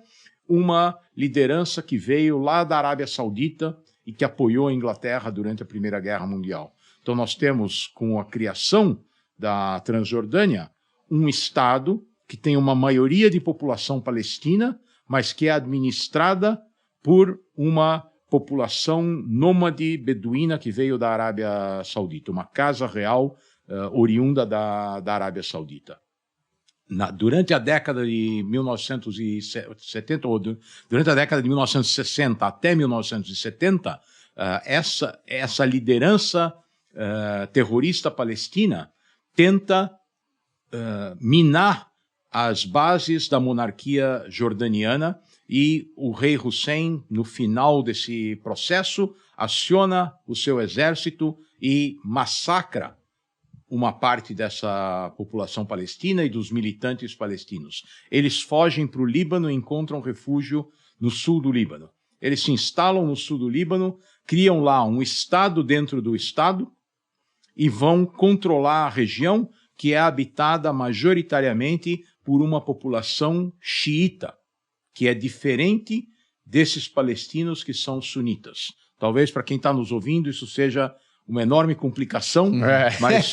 uma liderança que veio lá da Arábia Saudita e que apoiou a Inglaterra durante a Primeira Guerra Mundial. Então nós temos, com a criação da Transjordânia, um Estado que tem uma maioria de população palestina, mas que é administrada por uma população nômade beduína que veio da Arábia Saudita, uma casa real oriunda da Arábia Saudita. Durante a década de 1970, ou durante a década de 1960 até 1970, essa liderança terrorista palestina tenta minar as bases da monarquia jordaniana e o rei Hussein, no final desse processo, aciona o seu exército e massacra uma parte dessa população palestina e dos militantes palestinos. Eles fogem para o Líbano e encontram refúgio no sul do Líbano. Eles se instalam no sul do Líbano, criam lá um estado dentro do estado e vão controlar a região que é habitada majoritariamente por uma população xiita, que é diferente desses palestinos que são sunitas. Talvez para quem está nos ouvindo isso seja uma enorme complicação, mas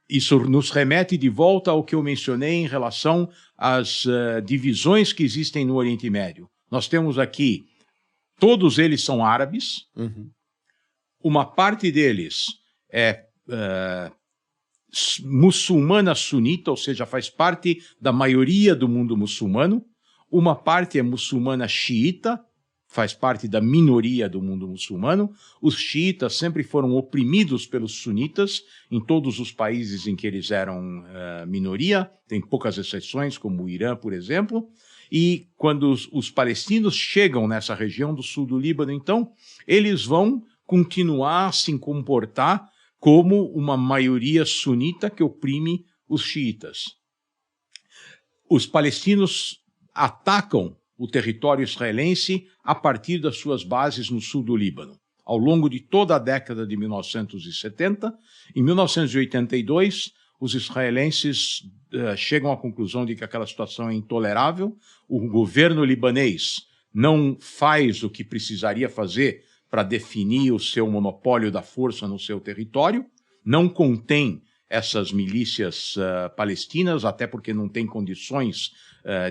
isso nos remete de volta ao que eu mencionei em relação às divisões que existem no Oriente Médio. Nós temos aqui, todos eles são árabes, uma parte deles é muçulmana sunita, ou seja, faz parte da maioria do mundo muçulmano, uma parte é muçulmana xiita, faz parte da minoria do mundo muçulmano. Os xiitas sempre foram oprimidos pelos sunitas em todos os países em que eles eram minoria, tem poucas exceções, como o Irã, por exemplo. E quando os palestinos chegam nessa região do sul do Líbano, então, eles vão continuar a se comportar como uma maioria sunita que oprime os xiitas. Os palestinos atacam o território israelense a partir das suas bases no sul do Líbano. Ao longo de toda a década de 1970, em 1982, os israelenses chegam à conclusão de que aquela situação é intolerável, o governo libanês não faz o que precisaria fazer para definir o seu monopólio da força no seu território, não contém essas milícias palestinas, até porque não tem condições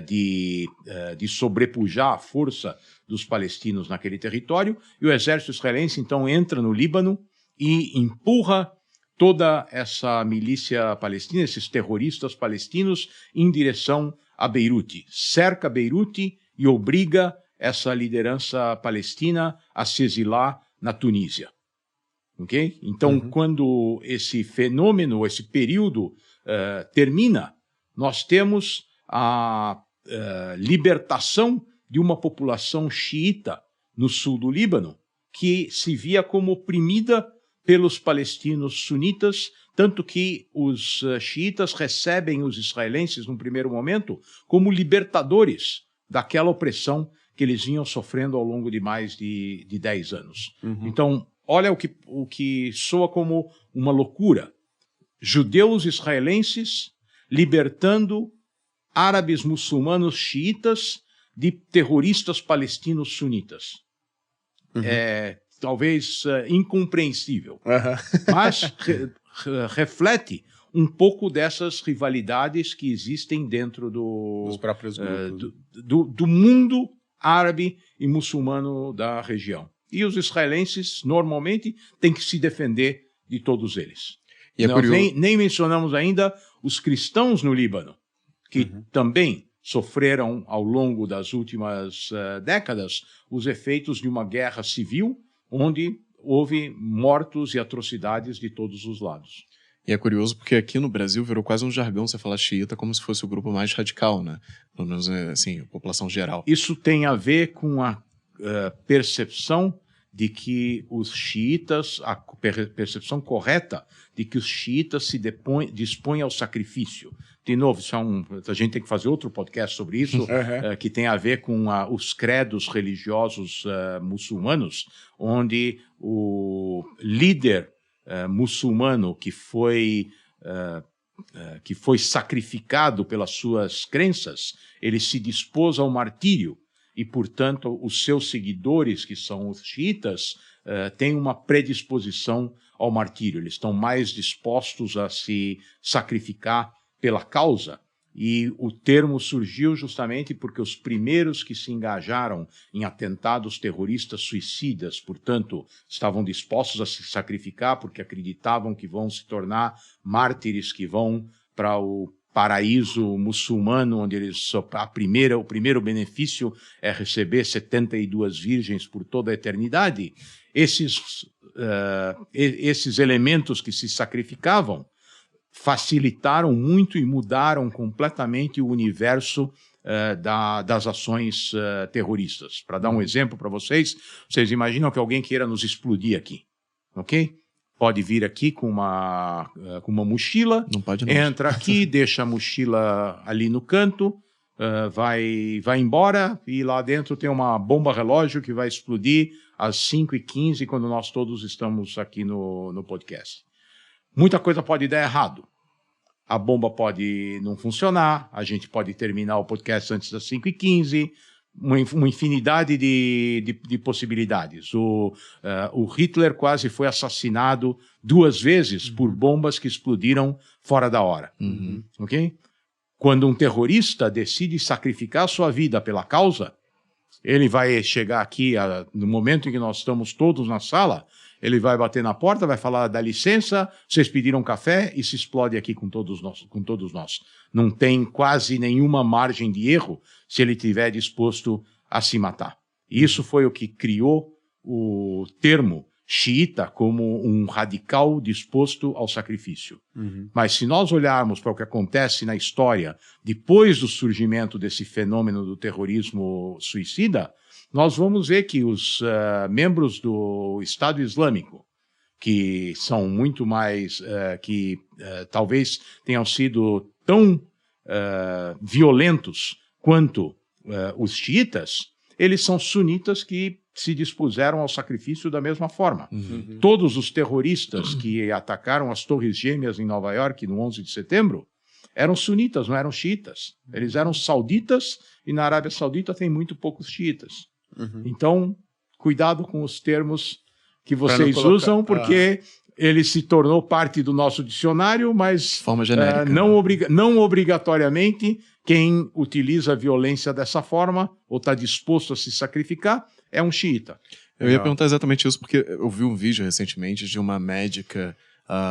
de sobrepujar a força dos palestinos naquele território, e o exército israelense então entra no Líbano e empurra toda essa milícia palestina, esses terroristas palestinos, em direção a Beirute, cerca Beirute e obriga essa liderança palestina a se exilar na Tunísia. Okay? Então, quando esse fenômeno, esse período termina, nós temos a libertação de uma população xiita no sul do Líbano, que se via como oprimida pelos palestinos sunitas, tanto que os xiitas recebem os israelenses, num primeiro momento, como libertadores daquela opressão que eles vinham sofrendo ao longo de mais de 10 anos. Então, olha o que soa como uma loucura. Judeus israelenses libertando árabes muçulmanos xiitas de terroristas palestinos sunitas. talvez incompreensível, mas reflete um pouco dessas rivalidades que existem dentro dos próprios grupos. Do mundo árabe e muçulmano da região. E os israelenses, normalmente, têm que se defender de todos eles. E nós nem mencionamos ainda os cristãos no Líbano, que também sofreram, ao longo das últimas décadas, os efeitos de uma guerra civil, onde houve mortos e atrocidades de todos os lados. E é curioso porque aqui no Brasil virou quase um jargão você falar xiita como se fosse o grupo mais radical, né? Pelo menos, assim, a população geral. Isso tem a ver com a percepção de que os xiitas, a percepção correta de que os xiitas se dispõem ao sacrifício. De novo, a gente tem que fazer outro podcast sobre isso, que tem a ver com os credos religiosos muçulmanos, onde o líder muçulmano que foi sacrificado pelas suas crenças, ele se dispôs ao martírio e, portanto, os seus seguidores, que são os xiitas, têm uma predisposição ao martírio. Eles estão mais dispostos a se sacrificar pela causa. E o termo surgiu justamente porque os primeiros que se engajaram em atentados terroristas suicidas, portanto, estavam dispostos a se sacrificar porque acreditavam que vão se tornar mártires, que vão para o paraíso muçulmano, onde o primeiro benefício é receber 72 virgens por toda a eternidade. Esses elementos que se sacrificavam facilitaram muito e mudaram completamente o universo das ações terroristas. Para dar um exemplo para vocês imaginam que alguém queira nos explodir aqui, ok? Pode vir aqui com uma mochila, não pode não. Entra aqui, deixa a mochila ali no canto, vai embora e lá dentro tem uma bomba relógio que vai explodir às 5h15 quando nós todos estamos aqui no podcast. Muita coisa pode dar errado. A bomba pode não funcionar, a gente pode terminar o podcast antes das 5h15, uma infinidade de possibilidades. O Hitler quase foi assassinado 2 vezes por bombas que explodiram fora da hora. Okay? Quando um terrorista decide sacrificar a sua vida pela causa, ele vai chegar aqui, no momento em que nós estamos todos na sala, ele vai bater na porta, vai falar, dá licença, vocês pediram café e se explode aqui com todos nós. Não tem quase nenhuma margem de erro se ele estiver disposto a se matar. E isso foi o que criou o termo xiita como um radical disposto ao sacrifício. Mas se nós olharmos para o que acontece na história depois do surgimento desse fenômeno do terrorismo suicida, nós vamos ver que os membros do Estado Islâmico, que são muito mais, talvez tenham sido tão violentos quanto os xiitas, eles são sunitas que se dispuseram ao sacrifício da mesma forma. Todos os terroristas que atacaram as Torres Gêmeas em Nova York no 11 de setembro eram sunitas, não eram xiitas. Eles eram sauditas e na Arábia Saudita tem muito poucos xiitas. Então, cuidado com os termos que vocês usam, porque ele se tornou parte do nosso dicionário, mas forma genérica, não obrigatoriamente quem utiliza a violência dessa forma ou está disposto a se sacrificar é um xiita. Eu ia perguntar exatamente isso, porque eu vi um vídeo recentemente de uma médica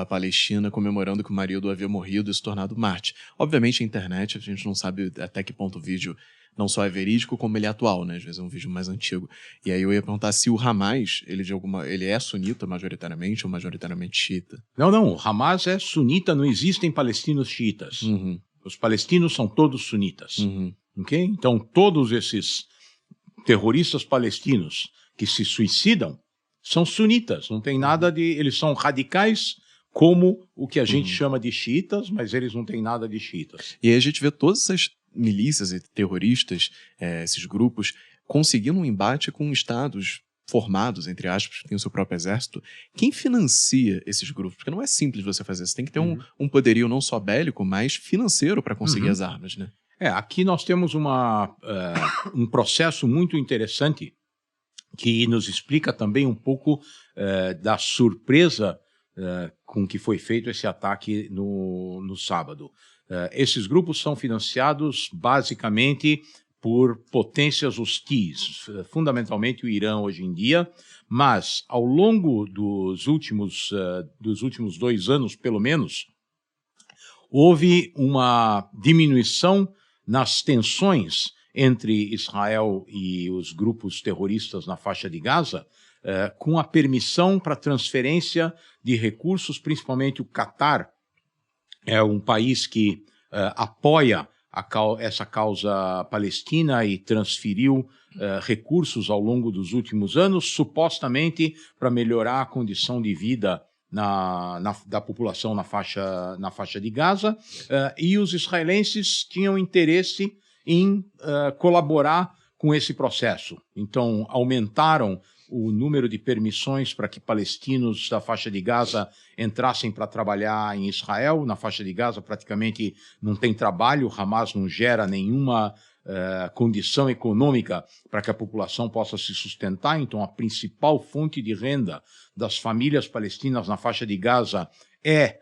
palestina comemorando que o marido havia morrido e se tornado mártir. Obviamente, a internet, a gente não sabe até que ponto o vídeo não só é verídico, como ele é atual, né? Às vezes é um vídeo mais antigo. E aí eu ia perguntar se o Hamas, ele é sunita majoritariamente ou majoritariamente xiita? Não, o Hamas é sunita, não existem palestinos xiitas. Os palestinos são todos sunitas. Okay? Então, todos esses terroristas palestinos que se suicidam são sunitas, não tem nada de... Eles são radicais como o que a gente chama de xiitas, mas eles não têm nada de xiitas. E aí a gente vê todas essas milícias e terroristas, esses grupos, conseguindo um embate com estados formados, entre aspas, que têm o seu próprio exército. Quem financia esses grupos? Porque não é simples você fazer, você tem que ter um poderio não só bélico, mas financeiro para conseguir as armas, né? Aqui nós temos um processo muito interessante que nos explica também um pouco da surpresa com que foi feito esse ataque no sábado. Esses grupos são financiados basicamente por potências hostis, fundamentalmente o Irã hoje em dia, mas ao longo dos últimos 2 anos, pelo menos, houve uma diminuição nas tensões entre Israel e os grupos terroristas na faixa de Gaza, com a permissão para transferência de recursos, principalmente o Catar é um país que apoia essa causa palestina e transferiu recursos ao longo dos últimos anos, supostamente para melhorar a condição de vida da população na faixa de Gaza, e os israelenses tinham interesse em colaborar com esse processo. Então, aumentaram o número de permissões para que palestinos da faixa de Gaza entrassem para trabalhar em Israel. Na faixa de Gaza praticamente não tem trabalho, o Hamas não gera nenhuma condição econômica para que a população possa se sustentar. Então, a principal fonte de renda das famílias palestinas na faixa de Gaza é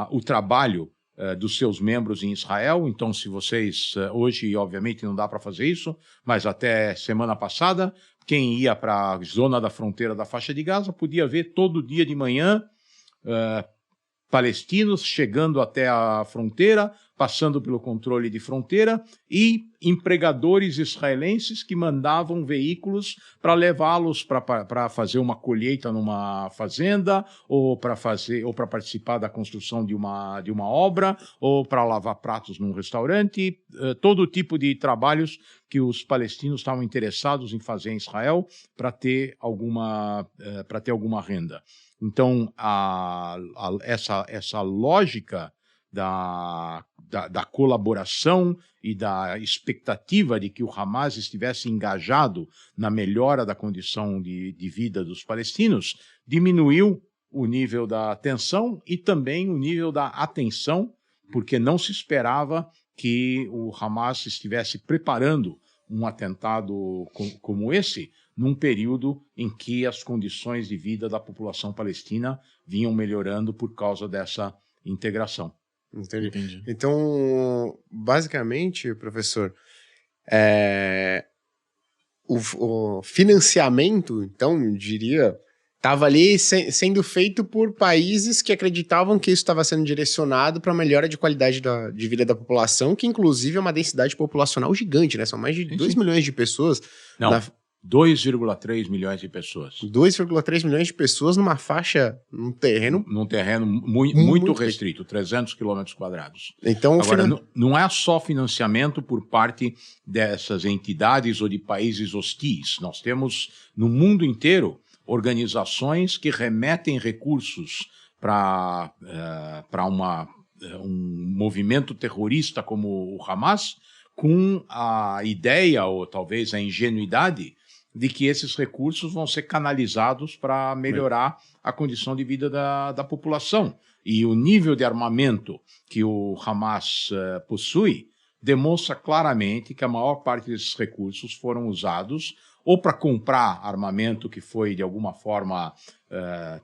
o trabalho dos seus membros em Israel. Então, se vocês, hoje, obviamente, não dá para fazer isso, mas até semana passada, quem ia para a zona da fronteira da faixa de Gaza podia ver todo dia de manhã palestinos chegando até a fronteira, passando pelo controle de fronteira, e empregadores israelenses que mandavam veículos para levá-los para fazer uma colheita numa fazenda, ou para participar da construção de uma obra, ou para lavar pratos num restaurante, todo tipo de trabalhos que os palestinos estavam interessados em fazer em Israel para ter alguma renda. Então, essa lógica da colaboração e da expectativa de que o Hamas estivesse engajado na melhora da condição de vida dos palestinos diminuiu o nível da tensão e também o nível da atenção, porque não se esperava que o Hamas estivesse preparando um atentado como esse, num período em que as condições de vida da população palestina vinham melhorando por causa dessa integração. Entendi. Então, basicamente, professor, o financiamento, então, diria, estava ali sendo feito por países que acreditavam que isso estava sendo direcionado para a melhora de qualidade de vida da população, que inclusive é uma densidade populacional gigante, né? São mais de 2 milhões de pessoas. Não, 2,3 milhões de pessoas. 2,3 milhões de pessoas numa faixa, num terreno muito restrito, 300 quilômetros quadrados. Então, agora, não é só financiamento por parte dessas entidades ou de países hostis. Nós temos, no mundo inteiro, organizações que remetem recursos para um movimento terrorista como o Hamas, com a ideia, ou talvez a ingenuidade, de que esses recursos vão ser canalizados para melhorar a condição de vida da população. E o nível de armamento que o Hamas possui demonstra claramente que a maior parte desses recursos foram usados ou para comprar armamento que foi, de alguma forma,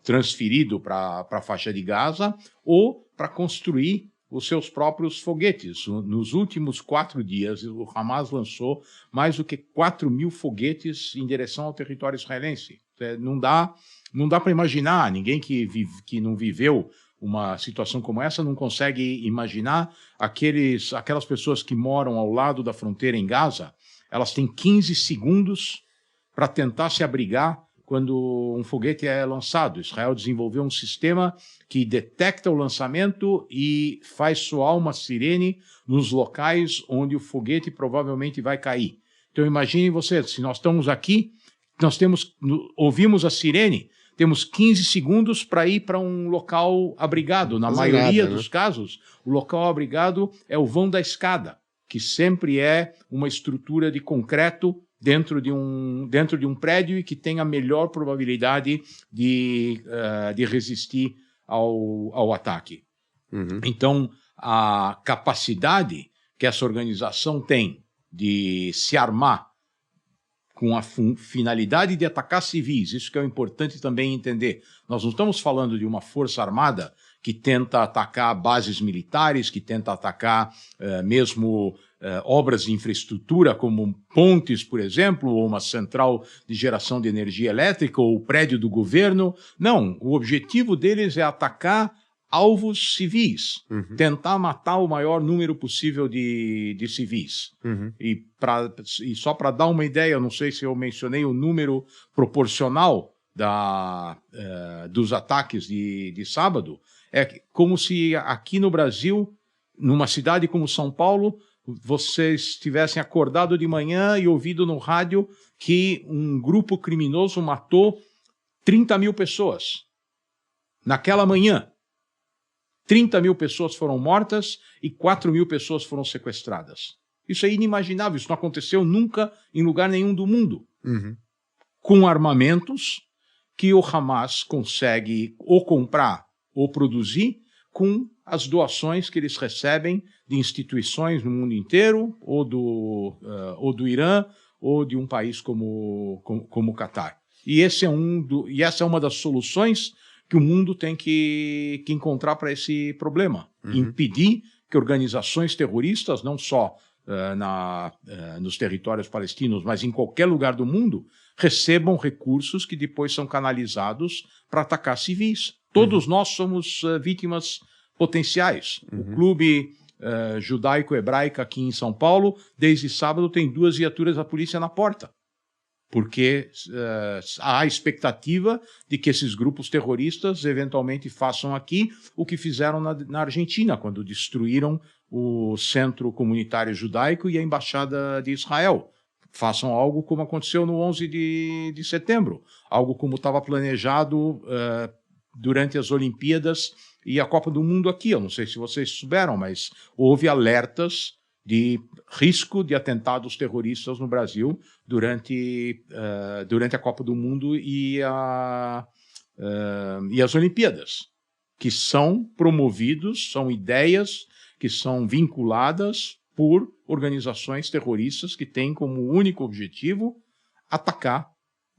transferido para a faixa de Gaza, ou para construir os seus próprios foguetes. Nos últimos 4 dias, o Hamas lançou mais do que 4.000 foguetes em direção ao território israelense. Não dá para imaginar, ninguém que não viveu uma situação como essa não consegue imaginar aquelas pessoas que moram ao lado da fronteira em Gaza. Elas têm 15 segundos para tentar se abrigar quando um foguete é lançado. Israel desenvolveu um sistema que detecta o lançamento e faz soar uma sirene nos locais onde o foguete provavelmente vai cair. Então imagine você, se nós estamos aqui, ouvimos a sirene, temos 15 segundos para ir para um local abrigado. Na maioria dos casos, o local abrigado é o vão da escada, que sempre é uma estrutura de concreto dentro de um prédio e que tem a melhor probabilidade de resistir ao ataque. Uhum. Então, a capacidade que essa organização tem de se armar com a finalidade de atacar civis. Isso que é importante também entender. Nós não estamos falando de uma força armada que tenta atacar bases militares, que tenta atacar mesmo obras de infraestrutura, como pontes, por exemplo, ou uma central de geração de energia elétrica, ou o prédio do governo. Não, o objetivo deles é atacar alvos civis, tentar matar o maior número possível de civis. E só para dar uma ideia, eu não sei se eu mencionei o número proporcional dos ataques de sábado, é como se aqui no Brasil, numa cidade como São Paulo, vocês tivessem acordado de manhã e ouvido no rádio que um grupo criminoso matou 30 mil pessoas. Naquela manhã, 30 mil pessoas foram mortas e 4 mil pessoas foram sequestradas. Isso é inimaginável, isso não aconteceu nunca em lugar nenhum do mundo. Com armamentos que o Hamas consegue ou comprar ou produzir com as doações que eles recebem de instituições no mundo inteiro, ou do Irã, ou de um país como o Catar. E essa é uma das soluções que o mundo tem que encontrar para esse problema. Impedir que organizações terroristas, não só nos territórios palestinos, mas em qualquer lugar do mundo, recebam recursos que depois são canalizados para atacar civis. Todos nós somos vítimas potenciais. O Clube Judaico-Hebraico aqui em São Paulo, desde sábado, tem 2 viaturas da polícia na porta, porque há a expectativa de que esses grupos terroristas eventualmente façam aqui o que fizeram na Argentina, quando destruíram o Centro Comunitário Judaico e a Embaixada de Israel. Façam algo como aconteceu no 11 de setembro, algo como estava planejado durante as Olimpíadas e a Copa do Mundo aqui. Eu não sei se vocês souberam, mas houve alertas de risco de atentados terroristas no Brasil durante a Copa do Mundo e as Olimpíadas, que são promovidos, são ideias que são vinculadas por organizações terroristas que têm como único objetivo atacar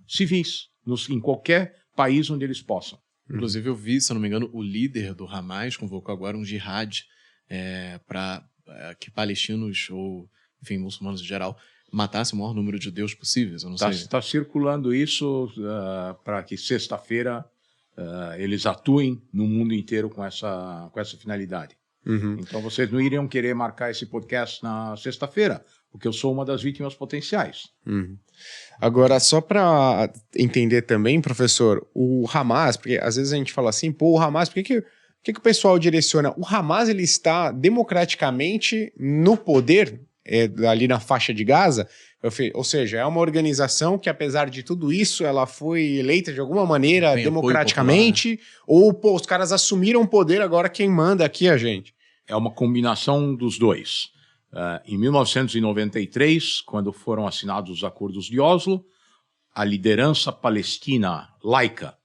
civis em qualquer país onde eles possam. Inclusive eu vi, se eu não me engano, o líder do Hamas convocou agora um jihad para que palestinos ou, enfim, muçulmanos em geral matassem o maior número de judeus possíveis. Eu não sei. Está circulando isso para que sexta-feira eles atuem no mundo inteiro com essa finalidade. Então vocês não iriam querer marcar esse podcast na sexta-feira, porque eu sou uma das vítimas potenciais. Agora, só para entender também, professor, o Hamas, porque às vezes a gente fala assim, pô, o Hamas, por que o pessoal direciona? O Hamas, ele está democraticamente no poder ali na faixa de Gaza, ou seja, é uma organização que, apesar de tudo isso, ela foi eleita de alguma maneira democraticamente, ou pô, os caras assumiram o poder, agora quem manda aqui é a gente. É uma combinação dos dois. Em 1993, quando foram assinados os acordos de Oslo, a liderança palestina laica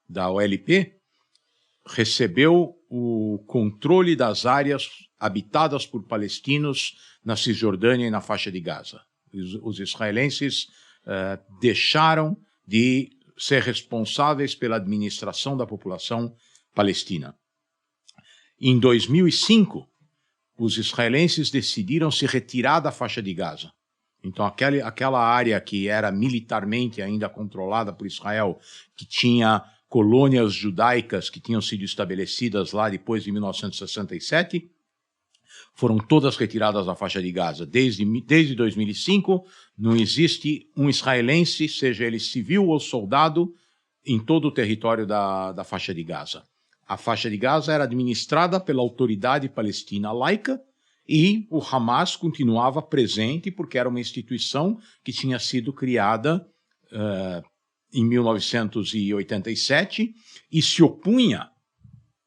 da OLP recebeu o controle das áreas habitadas por palestinos na Cisjordânia e na faixa de Gaza. Os israelenses deixaram de ser responsáveis pela administração da população palestina. Em 2005, os israelenses decidiram se retirar da faixa de Gaza. Então, aquela área que era militarmente ainda controlada por Israel, que tinha colônias judaicas que tinham sido estabelecidas lá depois de 1967, foram todas retiradas da faixa de Gaza. Desde 2005, não existe um israelense, seja ele civil ou soldado, em todo o território da faixa de Gaza. A faixa de Gaza era administrada pela Autoridade Palestina Laica e o Hamas continuava presente porque era uma instituição que tinha sido criada em 1987 e se opunha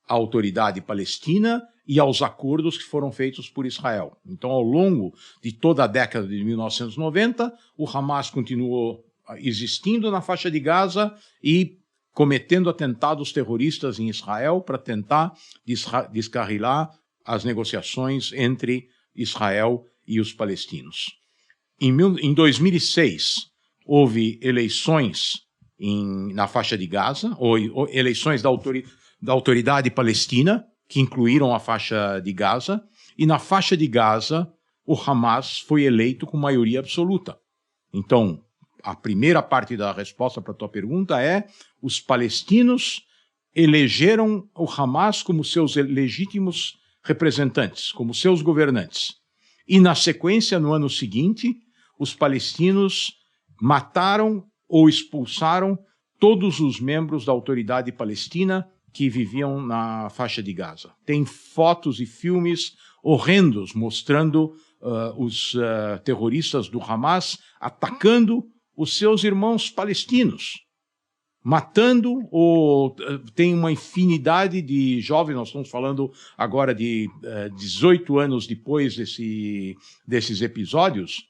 à Autoridade Palestina e aos acordos que foram feitos por Israel. Então, ao longo de toda a década de 1990, o Hamas continuou existindo na faixa de Gaza e cometendo atentados terroristas em Israel para tentar descarrilar as negociações entre Israel e os palestinos. Em 2006, houve eleições na faixa de Gaza, ou eleições da autoridade palestina, que incluíram a faixa de Gaza, e na faixa de Gaza o Hamas foi eleito com maioria absoluta. Então, a primeira parte da resposta para a tua pergunta é: os palestinos elegeram o Hamas como seus legítimos representantes, como seus governantes. E na sequência, no ano seguinte, os palestinos mataram ou expulsaram todos os membros da autoridade palestina que viviam na faixa de Gaza. Tem fotos e filmes horrendos mostrando os terroristas do Hamas atacando os seus irmãos palestinos, matando, tem uma infinidade de jovens, nós estamos falando agora de 18 anos depois desses episódios,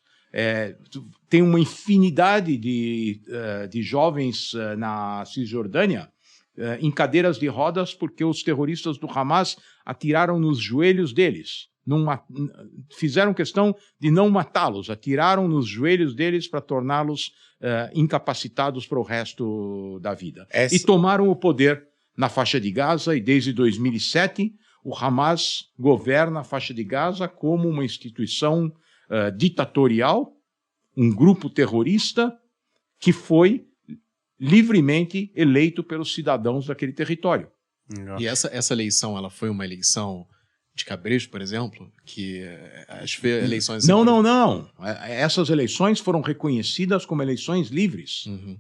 tem uma infinidade de jovens na Cisjordânia em cadeiras de rodas porque os terroristas do Hamas atiraram nos joelhos deles. Fizeram questão de não matá-los, atiraram nos joelhos deles para torná-los incapacitados para o resto da vida. E tomaram o poder na faixa de Gaza, e desde 2007 o Hamas governa a faixa de Gaza como uma instituição ditatorial, um grupo terrorista que foi livremente eleito pelos cidadãos daquele território. E essa eleição, ela foi uma eleição de cabresto, por exemplo, que as eleições... Não. Essas eleições foram reconhecidas como eleições livres. Uhum.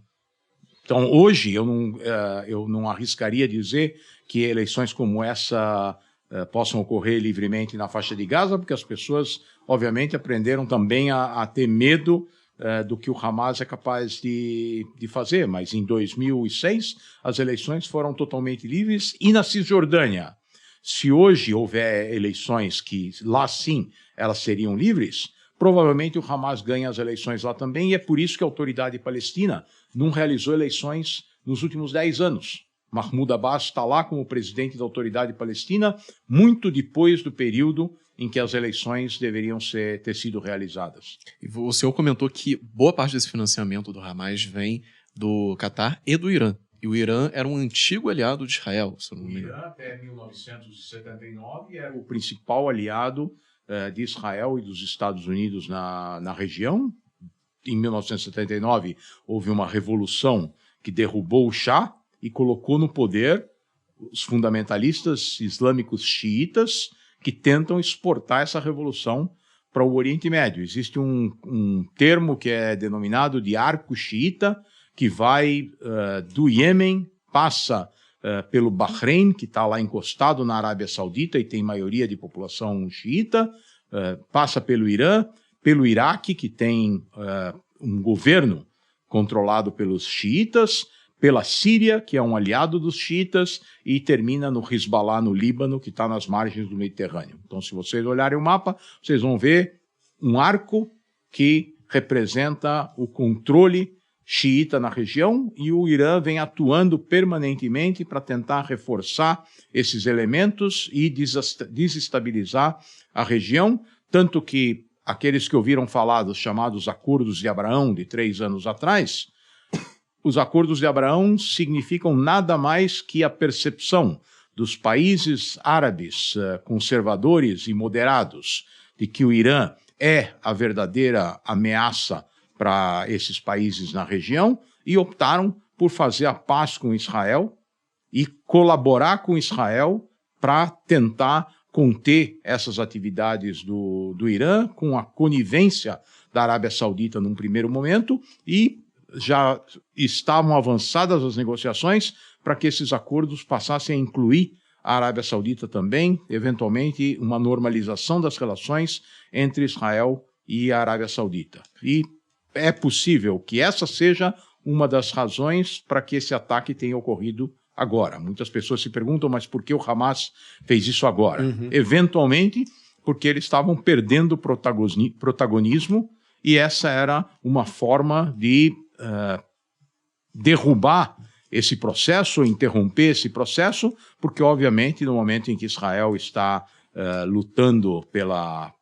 Então, hoje, eu não arriscaria dizer que eleições como essa possam ocorrer livremente na faixa de Gaza, porque as pessoas, obviamente, aprenderam também a ter medo do que o Hamas é capaz de fazer. Mas em 2006, as eleições foram totalmente livres. E na Cisjordânia, se hoje houver eleições que lá sim elas seriam livres, provavelmente o Hamas ganha as eleições lá também, e é por isso que a autoridade palestina não realizou eleições nos últimos 10 anos. Mahmoud Abbas está lá como presidente da autoridade palestina muito depois do período em que as eleições deveriam ter sido realizadas. E o senhor comentou que boa parte desse financiamento do Hamas vem do Catar e do Irã. E o Irã era um antigo aliado de Israel. Se eu não me engano. O Irã, até 1979, era o principal aliado de Israel e dos Estados Unidos na região. Em 1979, houve uma revolução que derrubou o Shah e colocou no poder os fundamentalistas islâmicos xiitas que tentam exportar essa revolução para o Oriente Médio. Existe um termo que é denominado de arco xiita, que vai do Iêmen, passa pelo Bahrein, que está lá encostado na Arábia Saudita e tem maioria de população xiita, passa pelo Irã, pelo Iraque, que tem um governo controlado pelos xiitas, pela Síria, que é um aliado dos xiitas, e termina no Hezbollah, no Líbano, que está nas margens do Mediterrâneo. Então, se vocês olharem o mapa, vocês vão ver um arco que representa o controle xiita na região, e o Irã vem atuando permanentemente para tentar reforçar esses elementos e desestabilizar a região, tanto que aqueles que ouviram falar dos chamados Acordos de Abraão de 3 anos atrás, os Acordos de Abraão significam nada mais que a percepção dos países árabes conservadores e moderados de que o Irã é a verdadeira ameaça para esses países na região, e optaram por fazer a paz com Israel e colaborar com Israel para tentar conter essas atividades do Irã, com a conivência da Arábia Saudita num primeiro momento, e já estavam avançadas as negociações para que esses acordos passassem a incluir a Arábia Saudita também, eventualmente uma normalização das relações entre Israel e a Arábia Saudita. E é possível que essa seja uma das razões para que esse ataque tenha ocorrido agora. Muitas pessoas se perguntam, mas por que o Hamas fez isso agora? Uhum. Eventualmente, porque eles estavam perdendo protagonismo, e essa era uma forma de derrubar esse processo, interromper esse processo, porque, obviamente, no momento em que Israel está lutando pela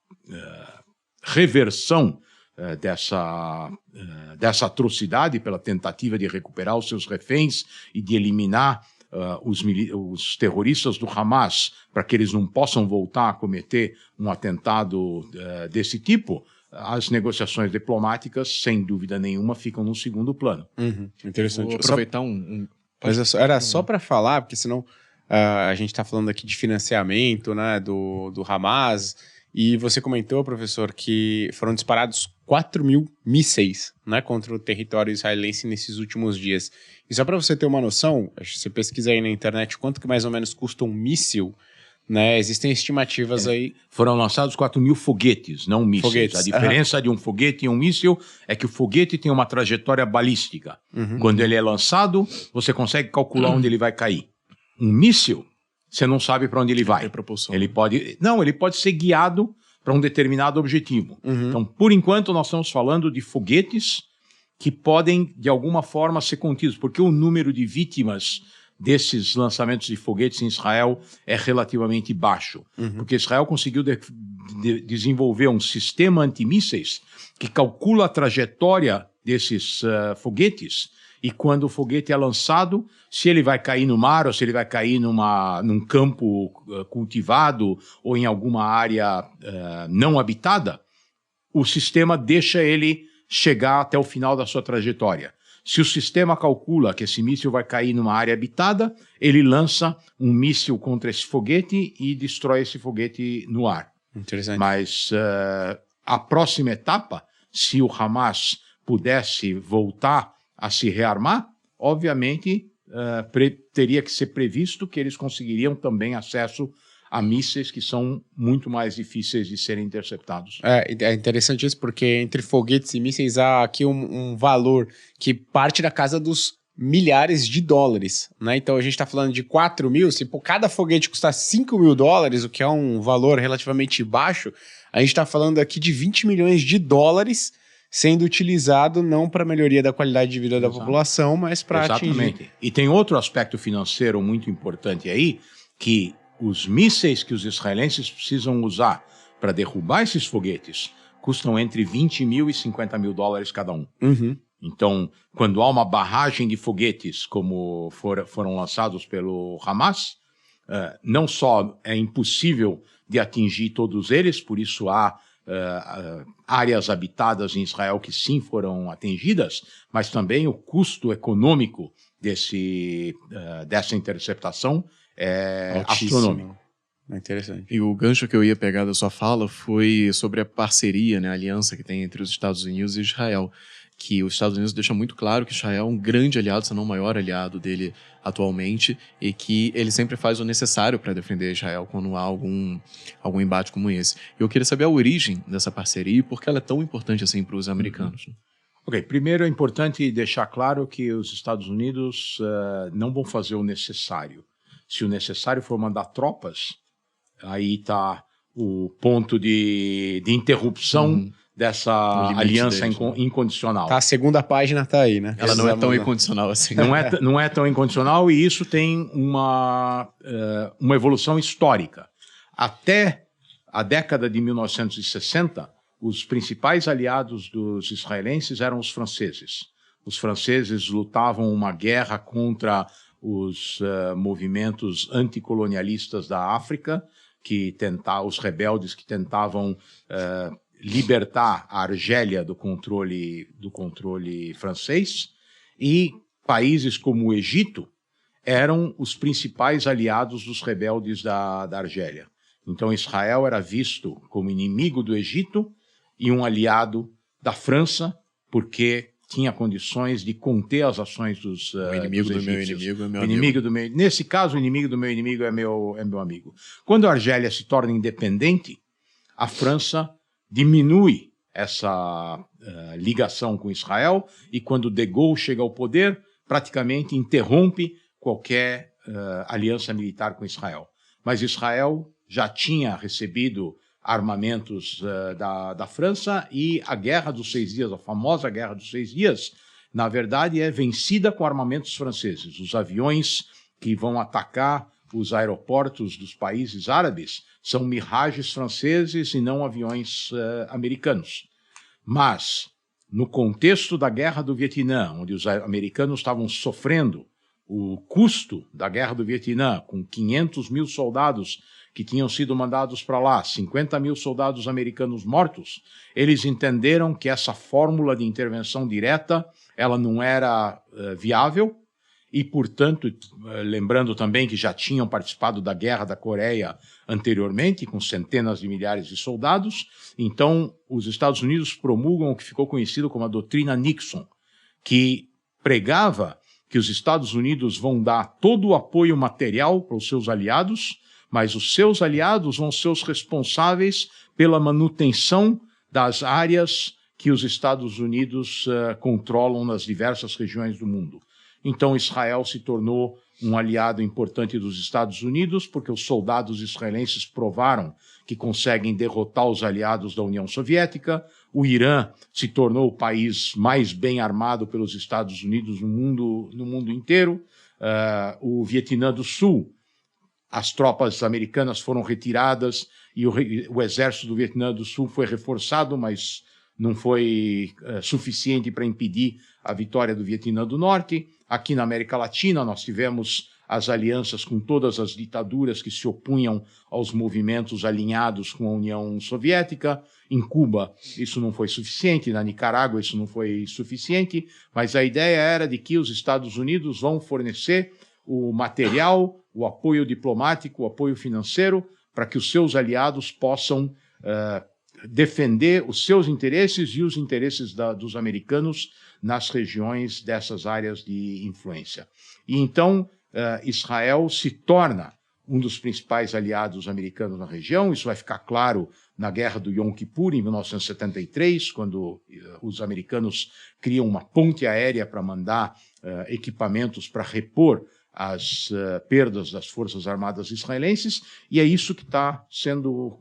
reversão dessa atrocidade, pela tentativa de recuperar os seus reféns e de eliminar os terroristas do Hamas, para que eles não possam voltar a cometer um atentado desse tipo, as negociações diplomáticas, sem dúvida nenhuma, ficam no segundo plano. Interessante. Vou aproveitar Mas era só para falar, porque senão a gente está falando aqui de financiamento, né, do Hamas, e você comentou, professor, que foram disparados 4.000 mísseis, né, contra o território israelense nesses últimos dias. E só para você ter uma noção, você pesquisa aí na internet quanto que mais ou menos custa um míssil, né? Existem estimativas aí. Foram lançados 4.000 foguetes, não mísseis. Foguetes. A diferença de um foguete e um míssil é que o foguete tem uma trajetória balística. Quando ele é lançado, você consegue calcular onde ele vai cair. Um míssil, você não sabe para onde ele vai. Propulsão. Ele pode ser guiado para um determinado objetivo. Então, por enquanto, nós estamos falando de foguetes que podem, de alguma forma, ser contidos, porque o número de vítimas desses lançamentos de foguetes em Israel é relativamente baixo. Porque Israel conseguiu desenvolver um sistema antimísseis que calcula a trajetória desses foguetes, e quando o foguete é lançado, se ele vai cair no mar ou se ele vai cair num campo cultivado ou em alguma área não habitada, o sistema deixa ele chegar até o final da sua trajetória. Se o sistema calcula que esse míssil vai cair numa área habitada, ele lança um míssil contra esse foguete e destrói esse foguete no ar. Interessante. Mas a próxima etapa, se o Hamas pudesse voltar a se rearmar, obviamente teria que ser previsto que eles conseguiriam também acesso a mísseis que são muito mais difíceis de serem interceptados. É interessante isso, porque entre foguetes e mísseis há aqui um valor que parte da casa dos milhares de dólares, né? Então a gente está falando de 4.000, se por cada foguete custar $5.000, o que é um valor relativamente baixo, a gente está falando aqui de 20 milhões de dólares sendo utilizado não para melhoria da qualidade de vida da população, mas para atingir. Exatamente. E tem outro aspecto financeiro muito importante aí, que os mísseis que os israelenses precisam usar para derrubar esses foguetes custam entre 20 mil e 50 mil dólares cada um. Então, quando há uma barragem de foguetes, como foram lançados pelo Hamas, não só é impossível de atingir todos eles, por isso há áreas habitadas em Israel que sim foram atingidas, mas também o custo econômico dessa interceptação é astronômico. É interessante. E o gancho que eu ia pegar da sua fala foi sobre a parceria, né, a aliança que tem entre os Estados Unidos e Israel, que os Estados Unidos deixam muito claro que Israel é um grande aliado, se não o maior aliado dele atualmente, e que ele sempre faz o necessário para defender Israel quando há algum embate como esse. Eu queria saber a origem dessa parceria e por que ela é tão importante assim para os americanos. Ok, primeiro é importante deixar claro que os Estados Unidos não vão fazer o necessário. Se o necessário for mandar tropas, aí está o ponto de interrupção dessa aliança incondicional. Tá, a segunda página está aí, né? Ela não é tão incondicional assim. Não é tão incondicional, e isso tem uma evolução histórica. Até a década de 1960, os principais aliados dos israelenses eram os franceses. Os franceses lutavam uma guerra contra os movimentos anticolonialistas da África, os rebeldes que tentavam libertar a Argélia do controle francês, e países como o Egito eram os principais aliados dos rebeldes da Argélia. Então Israel era visto como inimigo do Egito e um aliado da França, porque tinha condições de conter as ações dos o inimigo dos do meu inimigo é meu amigo. Nesse caso, o inimigo do meu inimigo é meu amigo. Quando a Argélia se torna independente, a França diminui essa ligação com Israel, e quando de Gaulle chega ao poder, praticamente interrompe qualquer aliança militar com Israel. Mas Israel já tinha recebido armamentos da França, e a Guerra dos 6 Dias, a famosa Guerra dos 6 Dias, na verdade é vencida com armamentos franceses. Os aviões que vão atacar os aeroportos dos países árabes são Mirages franceses e não aviões americanos. Mas, no contexto da Guerra do Vietnã, onde os americanos estavam sofrendo o custo da Guerra do Vietnã, com 500 mil soldados que tinham sido mandados para lá, 50 mil soldados americanos mortos, eles entenderam que essa fórmula de intervenção direta ela não era viável e, portanto, lembrando também que já tinham participado da Guerra da Coreia anteriormente, com centenas de milhares de soldados, então os Estados Unidos promulgam o que ficou conhecido como a doutrina Nixon, que pregava que os Estados Unidos vão dar todo o apoio material para os seus aliados, mas os seus aliados vão ser os responsáveis pela manutenção das áreas que os Estados Unidos controlam nas diversas regiões do mundo. Então, Israel se tornou um aliado importante dos Estados Unidos, porque os soldados israelenses provaram que conseguem derrotar os aliados da União Soviética. O Irã se tornou o país mais bem armado pelos Estados Unidos no mundo inteiro. O Vietnã do Sul, as tropas americanas foram retiradas e o exército do Vietnã do Sul foi reforçado, mas não foi suficiente para impedir a vitória do Vietnã do Norte. Aqui na América Latina, nós tivemos as alianças com todas as ditaduras que se opunham aos movimentos alinhados com a União Soviética. Em Cuba, isso não foi suficiente. Na Nicarágua, isso não foi suficiente. Mas a ideia era de que os Estados Unidos vão fornecer o material, o apoio diplomático, o apoio financeiro, para que os seus aliados possam defender os seus interesses e os interesses dos americanos nas regiões dessas áreas de influência. E então Israel se torna um dos principais aliados americanos na região. Isso vai ficar claro na Guerra do Yom Kippur, em 1973, quando os americanos criam uma ponte aérea para mandar equipamentos para repor as perdas das Forças Armadas israelenses, e é isso que está sendo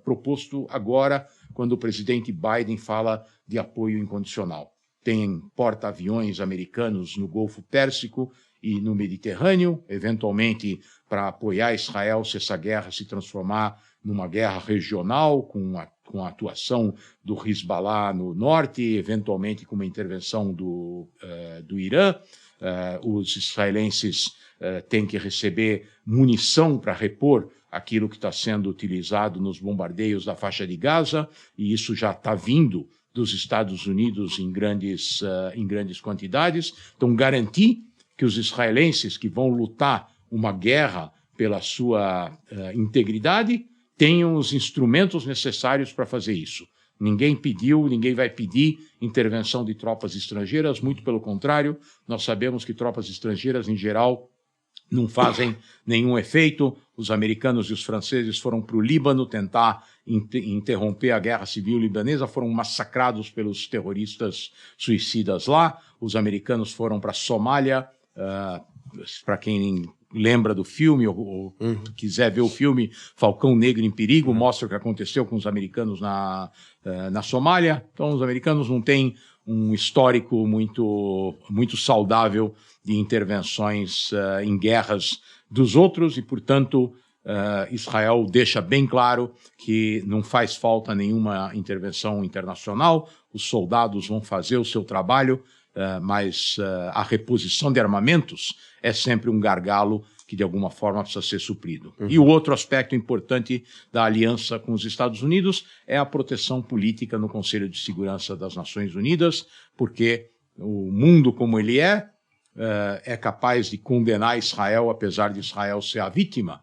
proposto agora, quando o presidente Biden fala de apoio incondicional. Tem porta-aviões americanos no Golfo Pérsico e no Mediterrâneo, eventualmente para apoiar Israel se essa guerra se transformar numa guerra regional, com a atuação do Hezbollah no norte, eventualmente com uma intervenção do Irã. Os israelenses têm que receber munição para repor aquilo que está sendo utilizado nos bombardeios da faixa de Gaza, e isso já está vindo dos Estados Unidos em grandes quantidades. Então, garantir que os israelenses que vão lutar uma guerra pela sua integridade tenham os instrumentos necessários para fazer isso. Ninguém pediu, ninguém vai pedir intervenção de tropas estrangeiras, muito pelo contrário, nós sabemos que tropas estrangeiras, em geral, não fazem nenhum efeito. Os americanos e os franceses foram para o Líbano tentar interromper a guerra civil libanesa, foram massacrados pelos terroristas suicidas lá. Os americanos foram para a Somália, para quem lembra do filme ou quiser ver o filme Falcão Negro em Perigo, mostra o que aconteceu com os americanos na Somália. Então, os americanos não têm um histórico muito saudável de intervenções em guerras dos outros e, portanto, Israel deixa bem claro que não faz falta nenhuma intervenção internacional, os soldados vão fazer o seu trabalho, mas a reposição de armamentos é sempre um gargalo que, de alguma forma, precisa ser suprido. E o outro aspecto importante da aliança com os Estados Unidos é a proteção política no Conselho de Segurança das Nações Unidas, porque o mundo como ele é capaz de condenar Israel, apesar de Israel ser a vítima,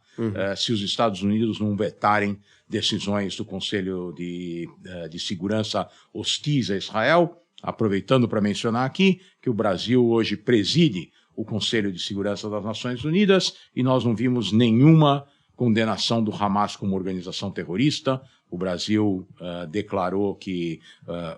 se os Estados Unidos não vetarem decisões do Conselho de Segurança hostis a Israel. Aproveitando para mencionar aqui que o Brasil hoje preside o Conselho de Segurança das Nações Unidas e nós não vimos nenhuma condenação do Hamas como organização terrorista. O Brasil declarou que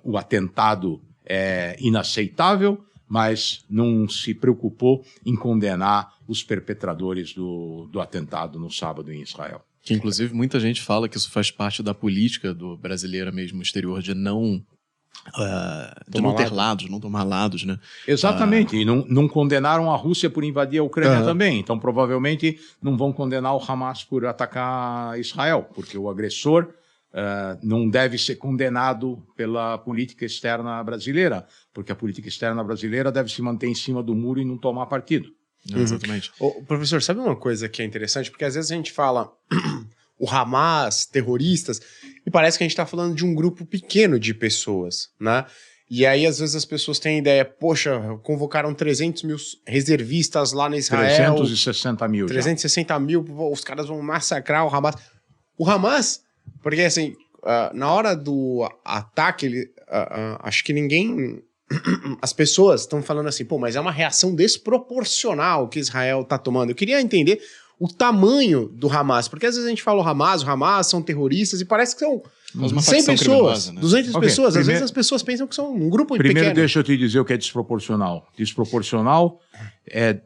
o atentado é inaceitável, mas não se preocupou em condenar os perpetradores do atentado no sábado em Israel. Que, inclusive, muita gente fala que isso faz parte da política do brasileira mesmo exterior, de não ter lados, não tomar lados, né? Exatamente, e não condenaram a Rússia por invadir a Ucrânia também, então provavelmente não vão condenar o Hamas por atacar Israel, porque o agressor não deve ser condenado pela política externa brasileira, porque a política externa brasileira deve se manter em cima do muro e não tomar partido. Exatamente. Professor, sabe uma coisa que é interessante? Porque às vezes a gente fala o Hamas, terroristas, e parece que a gente está falando de um grupo pequeno de pessoas, né? E aí, às vezes, as pessoas têm a ideia, poxa, convocaram 300 mil reservistas lá na Israel. 360 mil 360 mil, os caras vão massacrar o Hamas. O Hamas, porque assim, na hora do ataque, acho que ninguém... As pessoas estão falando assim, pô, mas é uma reação desproporcional que Israel está tomando. Eu queria entender o tamanho do Hamas, porque às vezes a gente fala o Hamas são terroristas, e parece que são 100 pessoas, né? 200 pessoas. Às vezes as pessoas pensam que são um grupo pequeno. Primeiro, deixa eu te dizer o que é desproporcional. Desproporcional é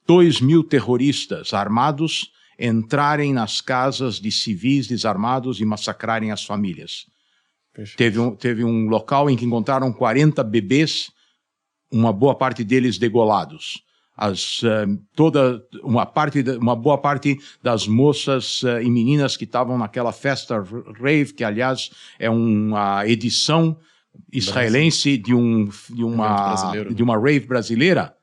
2.000 terroristas armados entrarem nas casas de civis desarmados e massacrarem as famílias. Teve um local em que encontraram 40 bebês, uma boa parte deles degolados. Uma boa parte das moças e meninas que estavam naquela festa rave, que aliás é uma edição israelense de uma rave brasileira,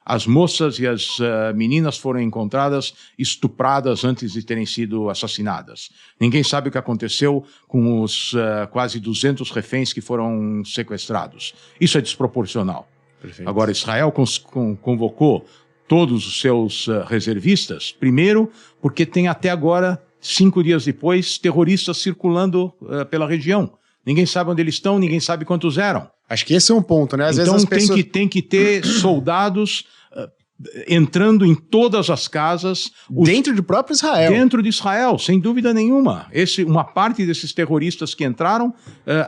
as moças e as meninas foram encontradas estupradas antes de terem sido assassinadas. Ninguém sabe o que aconteceu com os quase 200 reféns que foram sequestrados. Isso é desproporcional. Perfeito. Agora, Israel convocou todos os seus reservistas, primeiro, porque tem até agora, 5 dias depois, terroristas circulando pela região. Ninguém sabe onde eles estão, ninguém sabe quantos eram. Acho que esse é um ponto, né? Às então vezes as pessoas... tem que ter soldados entrando em todas as casas. Dentro do próprio Israel. Dentro de Israel, sem dúvida nenhuma. Uma parte desses terroristas que entraram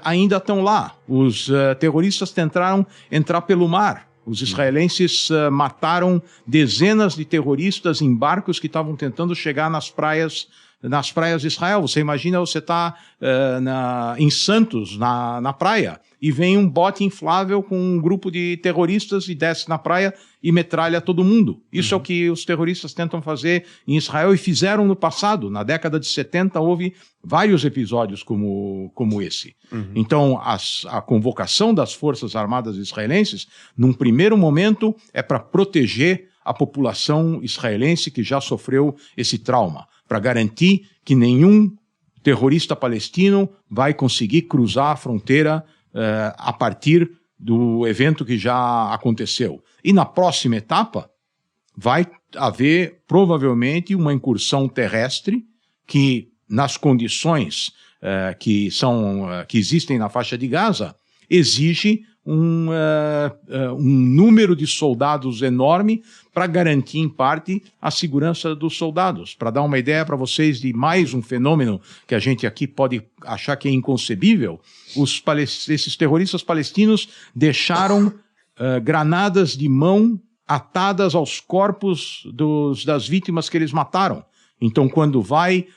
ainda estão lá. Os terroristas tentaram entrar pelo mar. Os israelenses mataram dezenas de terroristas em barcos que estavam tentando chegar nas praias de Israel. Você imagina, você está em Santos, na praia, e vem um bote inflável com um grupo de terroristas e desce na praia e metralha todo mundo. Isso é o que os terroristas tentam fazer em Israel e fizeram no passado. Na década de 70 houve vários episódios como esse. Então, a convocação das Forças Armadas israelenses, num primeiro momento, é para proteger a população israelense que já sofreu esse trauma, para garantir que nenhum terrorista palestino vai conseguir cruzar a fronteira a partir do evento que já aconteceu. E na próxima etapa vai haver provavelmente uma incursão terrestre que, nas condições que existem na faixa de Gaza, exige um número de soldados enorme para garantir, em parte, a segurança dos soldados. Para dar uma ideia para vocês de mais um fenômeno que a gente aqui pode achar que é inconcebível, esses terroristas palestinos deixaram granadas de mão atadas aos corpos das vítimas que eles mataram. Então, quando vai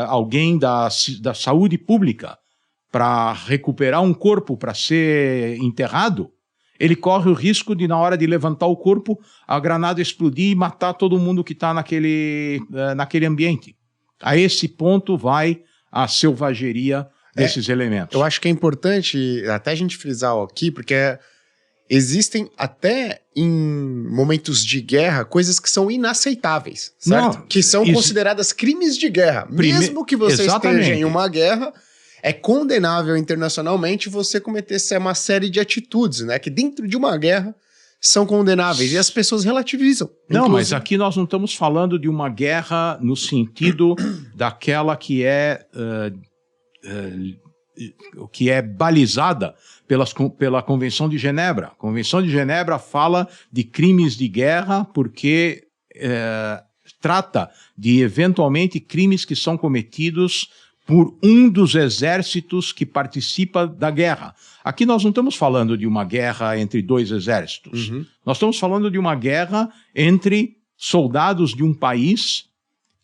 alguém da saúde pública para recuperar um corpo para ser enterrado, ele corre o risco de, na hora de levantar o corpo, a granada explodir e matar todo mundo que está naquele ambiente. A esse ponto vai a selvageria desses elementos. Eu acho que é importante até a gente frisar aqui, porque existem até em momentos de guerra coisas que são inaceitáveis, certo? Que são consideradas crimes de guerra. Mesmo que você esteja em uma guerra, é condenável internacionalmente você cometer uma série de atitudes, né? Que dentro de uma guerra são condenáveis e as pessoas relativizam. Não, mas aqui nós não estamos falando de uma guerra no sentido daquela que é balizada pela Convenção de Genebra. A Convenção de Genebra fala de crimes de guerra porque trata de, eventualmente, crimes que são cometidos por um dos exércitos que participa da guerra. Aqui nós não estamos falando de uma guerra entre 2 exércitos. Nós estamos falando de uma guerra entre soldados de um país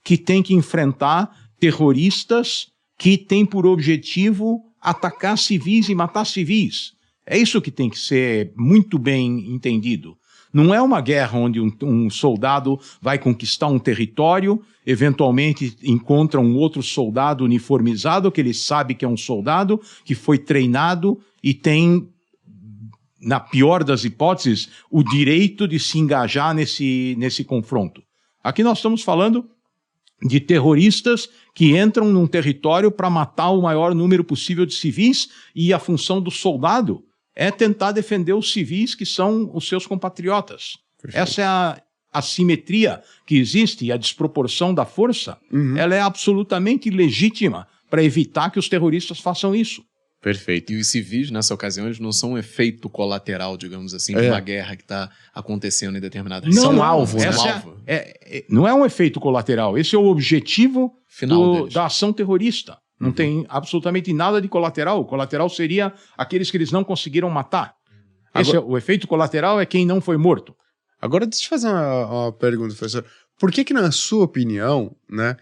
que tem que enfrentar terroristas que têm por objetivo atacar civis e matar civis. É isso que tem que ser muito bem entendido. Não é uma guerra onde um soldado vai conquistar um território, eventualmente encontra um outro soldado uniformizado, que ele sabe que é um soldado, que foi treinado e tem, na pior das hipóteses, o direito de se engajar nesse confronto. Aqui nós estamos falando de terroristas que entram num território para matar o maior número possível de civis, e a função do soldado é tentar defender os civis que são os seus compatriotas. Perfeito. Essa é a assimetria que existe, e a desproporção da força, ela é absolutamente legítima para evitar que os terroristas façam isso. Perfeito. E os civis, nessa ocasião, eles não são um efeito colateral, digamos assim, de uma guerra que está acontecendo em determinada região. São alvo, né? Não é um efeito colateral. Esse é o objetivo final da ação terrorista. Não tem absolutamente nada de colateral. O colateral seria aqueles que eles não conseguiram matar. O efeito colateral é quem não foi morto. Agora, deixa eu fazer uma pergunta, professor. Por que, na sua opinião, né,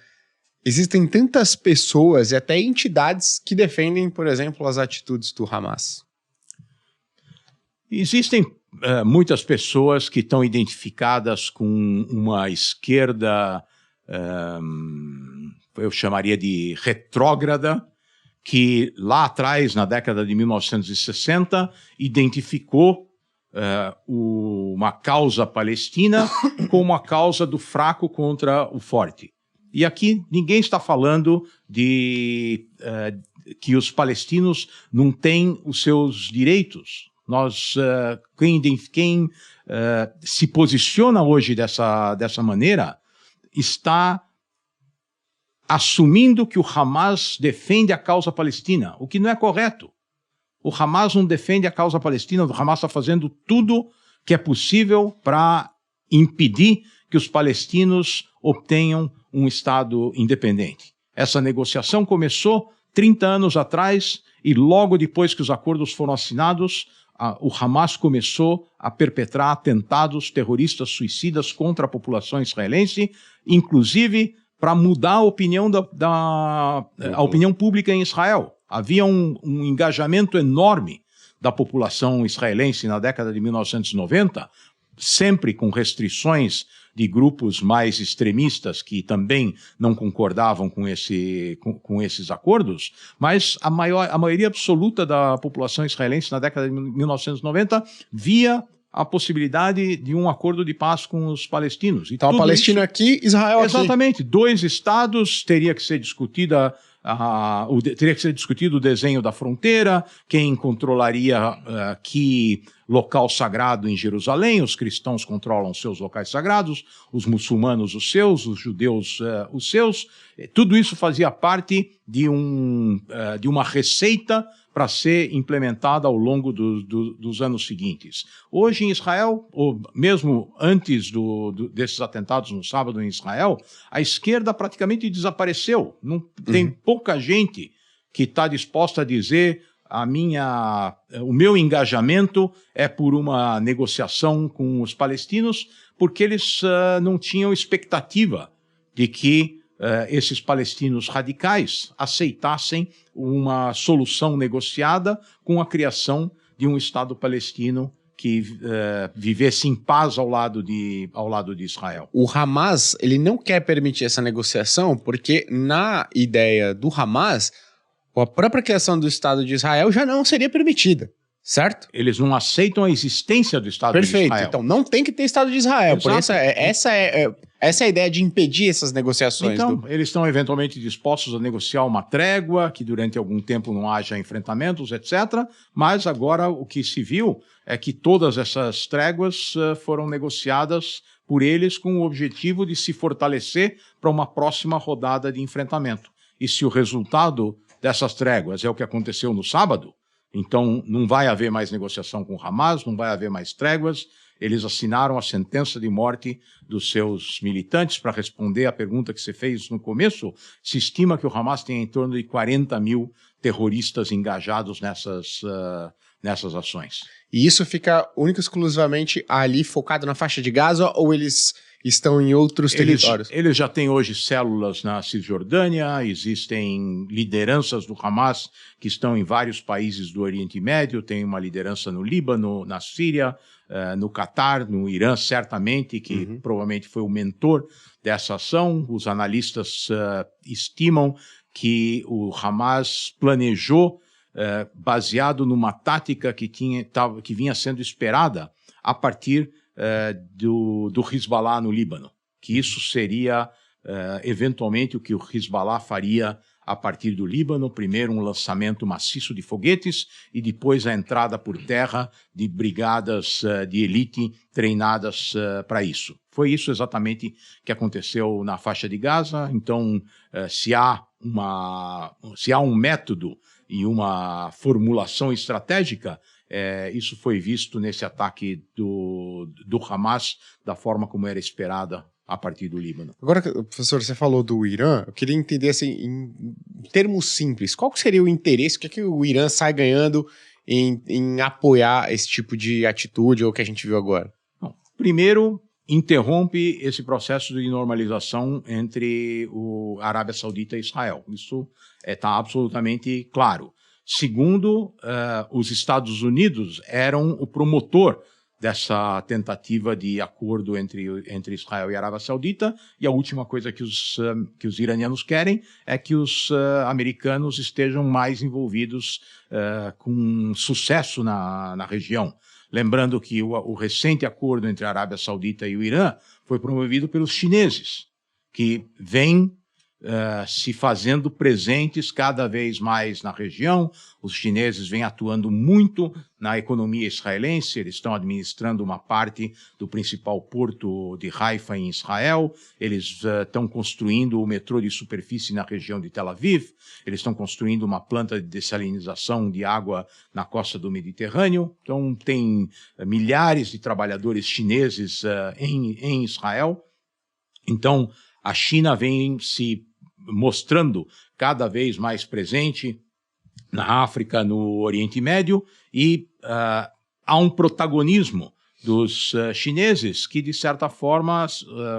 existem tantas pessoas e até entidades que defendem, por exemplo, as atitudes do Hamas? Existem muitas pessoas que estão identificadas com uma esquerda, eu chamaria de retrógrada, que lá atrás, na década de 1960, identificou uma causa palestina como a causa do fraco contra o forte. E aqui ninguém está falando de que os palestinos não têm os seus direitos. Quem se posiciona hoje dessa maneira está assumindo que o Hamas defende a causa palestina, o que não é correto. O Hamas não defende a causa palestina, o Hamas está fazendo tudo que é possível para impedir que os palestinos obtenham um Estado independente. Essa negociação começou 30 anos atrás, e logo depois que os acordos foram assinados, o Hamas começou a perpetrar atentados terroristas suicidas contra a população israelense, inclusive para mudar a opinião a opinião pública em Israel. Havia um engajamento enorme da população israelense na década de 1990, sempre com restrições de grupos mais extremistas que também não concordavam com esses acordos, mas a maioria absoluta da população israelense na década de 1990 via a possibilidade de um acordo de paz com os palestinos. Então, a Palestina aqui, Israel aqui. Exatamente. 2 estados, teria que ser discutido o desenho da fronteira, quem controlaria que local sagrado em Jerusalém. Os cristãos controlam seus locais sagrados, os muçulmanos os seus, os judeus os seus. Tudo isso fazia parte de uma receita para ser implementada ao longo dos anos seguintes. Hoje em Israel, ou mesmo antes desses atentados no sábado em Israel, a esquerda praticamente desapareceu. Não tem pouca gente que está disposta a dizer o meu engajamento é por uma negociação com os palestinos, porque eles não tinham expectativa de que esses palestinos radicais aceitassem uma solução negociada com a criação de um Estado palestino que vivesse em paz ao lado de Israel. O Hamas, ele não quer permitir essa negociação porque, na ideia do Hamas, a própria criação do Estado de Israel já não seria permitida, certo? Eles não aceitam a existência do Estado de Israel. Perfeito, então não tem que ter Estado de Israel. Por essa é a ideia de impedir essas negociações. Então, eles estão eventualmente dispostos a negociar uma trégua, que durante algum tempo não haja enfrentamentos, etc. Mas agora o que se viu é que todas essas tréguas foram negociadas por eles com o objetivo de se fortalecer para uma próxima rodada de enfrentamento. E se o resultado dessas tréguas é o que aconteceu no sábado, então não vai haver mais negociação com o Hamas, não vai haver mais tréguas. Eles assinaram a sentença de morte dos seus militantes. Para responder à pergunta que você fez no começo, se estima que o Hamas tem em torno de 40 mil terroristas engajados nessas ações. E isso fica único e exclusivamente ali focado na faixa de Gaza, ou eles estão em outros territórios? Eles já têm hoje células na Cisjordânia, existem lideranças do Hamas que estão em vários países do Oriente Médio, tem uma liderança no Líbano, na Síria, no Catar, no Irã, certamente, que provavelmente foi o mentor dessa ação. Os analistas estimam que o Hamas planejou, baseado numa tática que vinha sendo esperada a partir do Hezbollah no Líbano, que isso seria eventualmente o que o Hezbollah faria a partir do Líbano, primeiro um lançamento maciço de foguetes e depois a entrada por terra de brigadas de elite treinadas para isso. Foi isso exatamente que aconteceu na faixa de Gaza. Então, se há um método e uma formulação estratégica, isso foi visto nesse ataque do Hamas da forma como era esperada a partir do Líbano. Agora, professor, você falou do Irã, eu queria entender assim, em termos simples, qual seria o interesse, o que o Irã sai ganhando em apoiar esse tipo de atitude ou o que a gente viu agora? Bom, primeiro, interrompe esse processo de normalização entre a Arábia Saudita e Israel. Isso está absolutamente claro. Segundo, os Estados Unidos eram o promotor dessa tentativa de acordo entre Israel e Arábia Saudita, e a última coisa que os iranianos querem é que os americanos estejam mais envolvidos com sucesso na região. Lembrando que o recente acordo entre a Arábia Saudita e o Irã foi promovido pelos chineses, que vêm se fazendo presentes cada vez mais na região. Os chineses vêm atuando muito na economia israelense, eles estão administrando uma parte do principal porto de Haifa em Israel, eles estão construindo o metrô de superfície na região de Tel Aviv, eles estão construindo uma planta de dessalinização de água na costa do Mediterrâneo. Então tem milhares de trabalhadores chineses em Israel. Então a China vem se mostrando cada vez mais presente na África, no Oriente Médio, e há um protagonismo dos chineses que, de certa forma,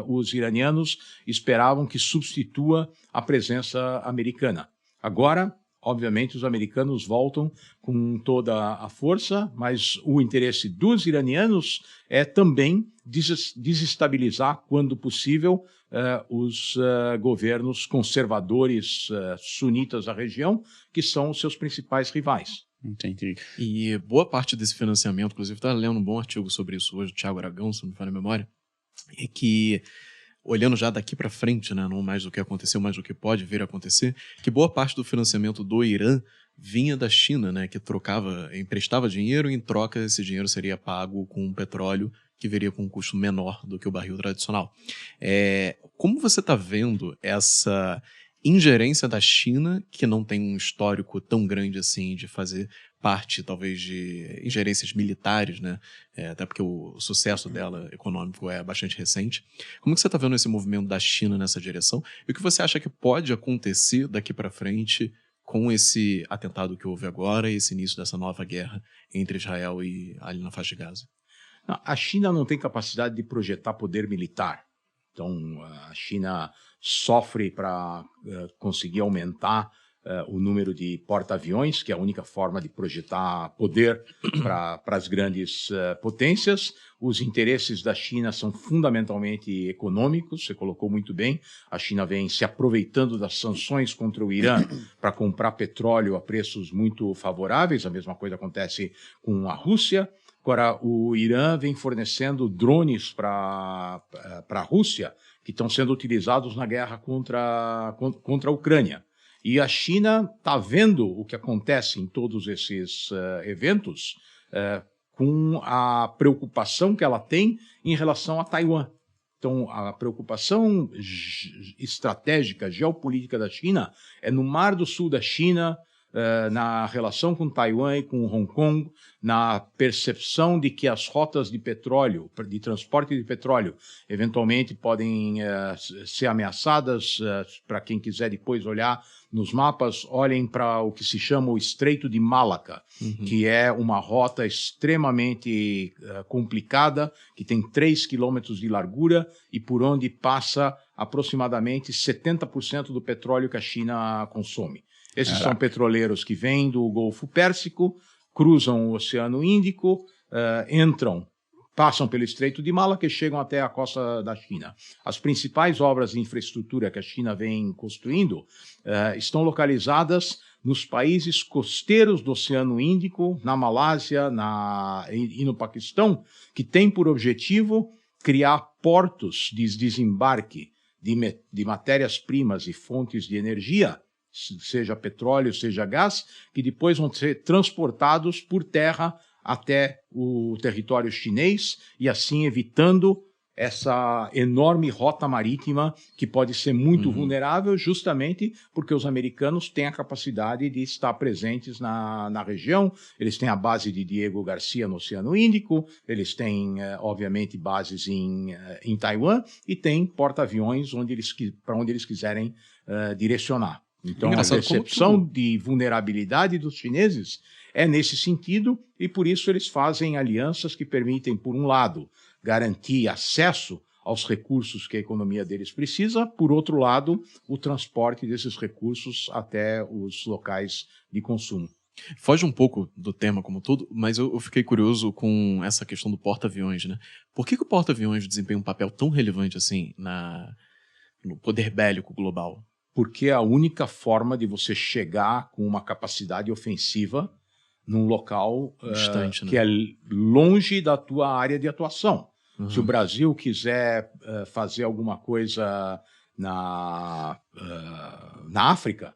os iranianos esperavam que substitua a presença americana. Agora, obviamente, os americanos voltam com toda a força, mas o interesse dos iranianos é também desestabilizar, quando possível, os governos conservadores sunitas da região, que são os seus principais rivais. Entendi. E boa parte desse financiamento, inclusive, estava lendo um bom artigo sobre isso hoje, do Thiago Aragão, se não me falha a memória, e que, olhando já daqui para frente, né, não mais do que aconteceu, mas do que pode vir a acontecer, que boa parte do financiamento do Irã vinha da China, né, que emprestava dinheiro e, em troca, esse dinheiro seria pago com petróleo, que viria com um custo menor do que o barril tradicional. Como você está vendo essa ingerência da China, que não tem um histórico tão grande assim de fazer parte, talvez, de ingerências militares, né? Até porque o sucesso dela econômico é bastante recente. Como que você está vendo esse movimento da China nessa direção? E o que você acha que pode acontecer daqui para frente com esse atentado que houve agora e esse início dessa nova guerra entre Israel e ali na faixa de Gaza? A China não tem capacidade de projetar poder militar. Então, a China sofre para conseguir aumentar o número de porta-aviões, que é a única forma de projetar poder para as grandes potências. Os interesses da China são fundamentalmente econômicos, você colocou muito bem. A China vem se aproveitando das sanções contra o Irã para comprar petróleo a preços muito favoráveis. A mesma coisa acontece com a Rússia. Agora, o Irã vem fornecendo drones para a Rússia, que estão sendo utilizados na guerra contra a Ucrânia. E a China está vendo o que acontece em todos esses eventos com a preocupação que ela tem em relação a Taiwan. Então, a preocupação estratégica, geopolítica da China é no Mar do Sul da China, na relação com Taiwan e com Hong Kong, na percepção de que as rotas de petróleo, de transporte de petróleo, eventualmente podem ser ameaçadas. Para quem quiser depois olhar nos mapas, olhem para o que se chama o Estreito de Malaca, que é uma rota extremamente complicada, que tem 3 quilômetros de largura e por onde passa aproximadamente 70% do petróleo que a China consome. Esses são petroleiros que vêm do Golfo Pérsico, cruzam o Oceano Índico, passam pelo Estreito de Malaca e chegam até a costa da China. As principais obras de infraestrutura que a China vem construindo estão localizadas nos países costeiros do Oceano Índico, na Malásia e no Paquistão, que têm por objetivo criar portos de desembarque de matérias-primas e fontes de energia, seja petróleo, seja gás, que depois vão ser transportados por terra até o território chinês e assim evitando essa enorme rota marítima que pode ser muito vulnerável justamente porque os americanos têm a capacidade de estar presentes na região. Eles têm a base de Diego Garcia no Oceano Índico, eles têm, obviamente, bases em Taiwan e têm porta-aviões para onde eles quiserem direcionar. Então, a percepção de vulnerabilidade dos chineses é nesse sentido e, por isso, eles fazem alianças que permitem, por um lado, garantir acesso aos recursos que a economia deles precisa, por outro lado, o transporte desses recursos até os locais de consumo. Foge um pouco do tema como todo, mas eu fiquei curioso com essa questão do porta-aviões, né? Por que o porta-aviões desempenha um papel tão relevante assim no poder bélico global? Porque é a única forma de você chegar com uma capacidade ofensiva num local distante, que é longe da tua área de atuação. Se o Brasil quiser fazer alguma coisa na África,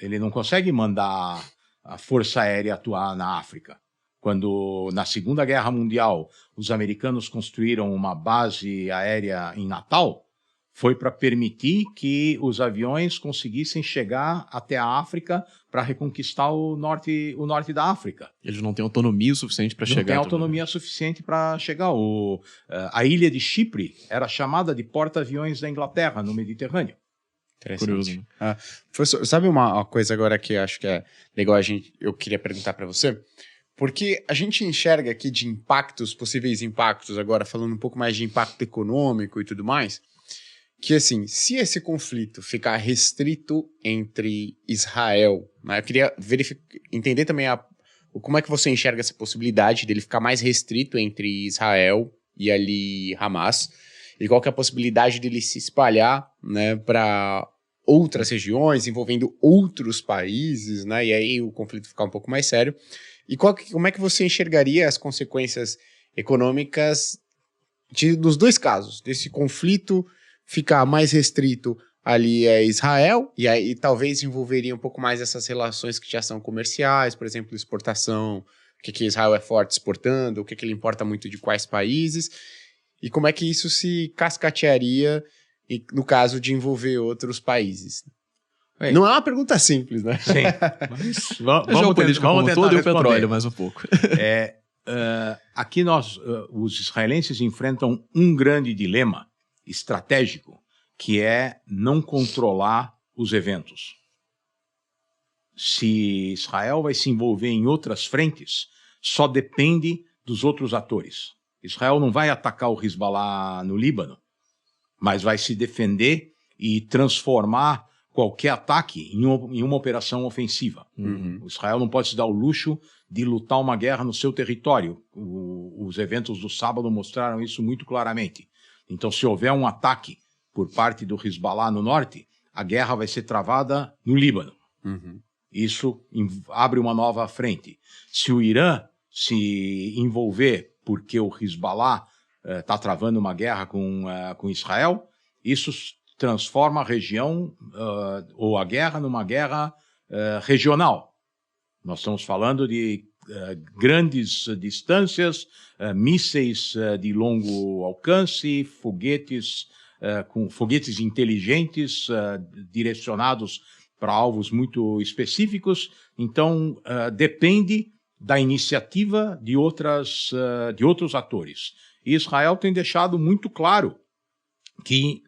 ele não consegue mandar a Força Aérea atuar na África. Quando, na Segunda Guerra Mundial, os americanos construíram uma base aérea em Natal, foi para permitir que os aviões conseguissem chegar até a África para reconquistar o norte da África. Eles não têm autonomia suficiente para chegar. Não têm autonomia suficiente para chegar. A ilha de Chipre era chamada de porta-aviões da Inglaterra, no Mediterrâneo. Curioso. Né? Professor, sabe uma coisa agora que eu acho que é legal eu queria perguntar para você? Porque a gente enxerga aqui de possíveis impactos, agora falando um pouco mais de impacto econômico e tudo mais, que assim, se esse conflito ficar restrito entre Israel, né, eu queria entender também como é que você enxerga essa possibilidade dele ficar mais restrito entre Israel e ali Hamas, e qual que é a possibilidade dele se espalhar, né, para outras regiões, envolvendo outros países, né, e aí o conflito ficar um pouco mais sério, e como é que você enxergaria as consequências econômicas dos dois casos, desse conflito ficar mais restrito ali é Israel, e aí talvez envolveria um pouco mais essas relações que já são comerciais, por exemplo, exportação, o que Israel é forte exportando, o que ele importa muito de quais países, e como é que isso se cascatearia no caso de envolver outros países. Não é uma pergunta simples, né? Sim. Mas vamos tentar todo o petróleo mais um pouco. Aqui os israelenses enfrentam um grande dilema estratégico, que é não controlar os eventos. Se Israel vai se envolver em outras frentes, só depende dos outros atores. Israel não vai atacar o Hezbollah no Líbano, mas vai se defender e transformar qualquer ataque em uma operação ofensiva. O Israel não pode se dar o luxo de lutar uma guerra no seu território. Os eventos do sábado mostraram isso muito claramente. Então, se houver um ataque por parte do Hezbollah no norte, a guerra vai ser travada no Líbano. Isso abre uma nova frente. Se o Irã se envolver porque o Hezbollah está travando uma guerra com Israel, isso transforma a região ou a guerra numa guerra regional. Nós estamos falando de grandes distâncias, mísseis de longo alcance, foguetes inteligentes direcionados para alvos muito específicos. Então, depende da iniciativa de outros atores. E Israel tem deixado muito claro que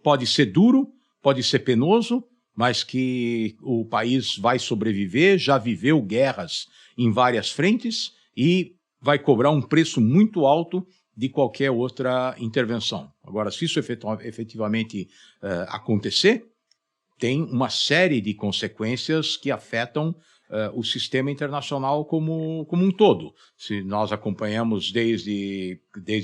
pode ser duro, pode ser penoso, mas que o país vai sobreviver, já viveu guerras em várias frentes e vai cobrar um preço muito alto de qualquer outra intervenção. Agora, se isso efetivamente acontecer, tem uma série de consequências que afetam o sistema internacional como um todo. Se nós acompanhamos desde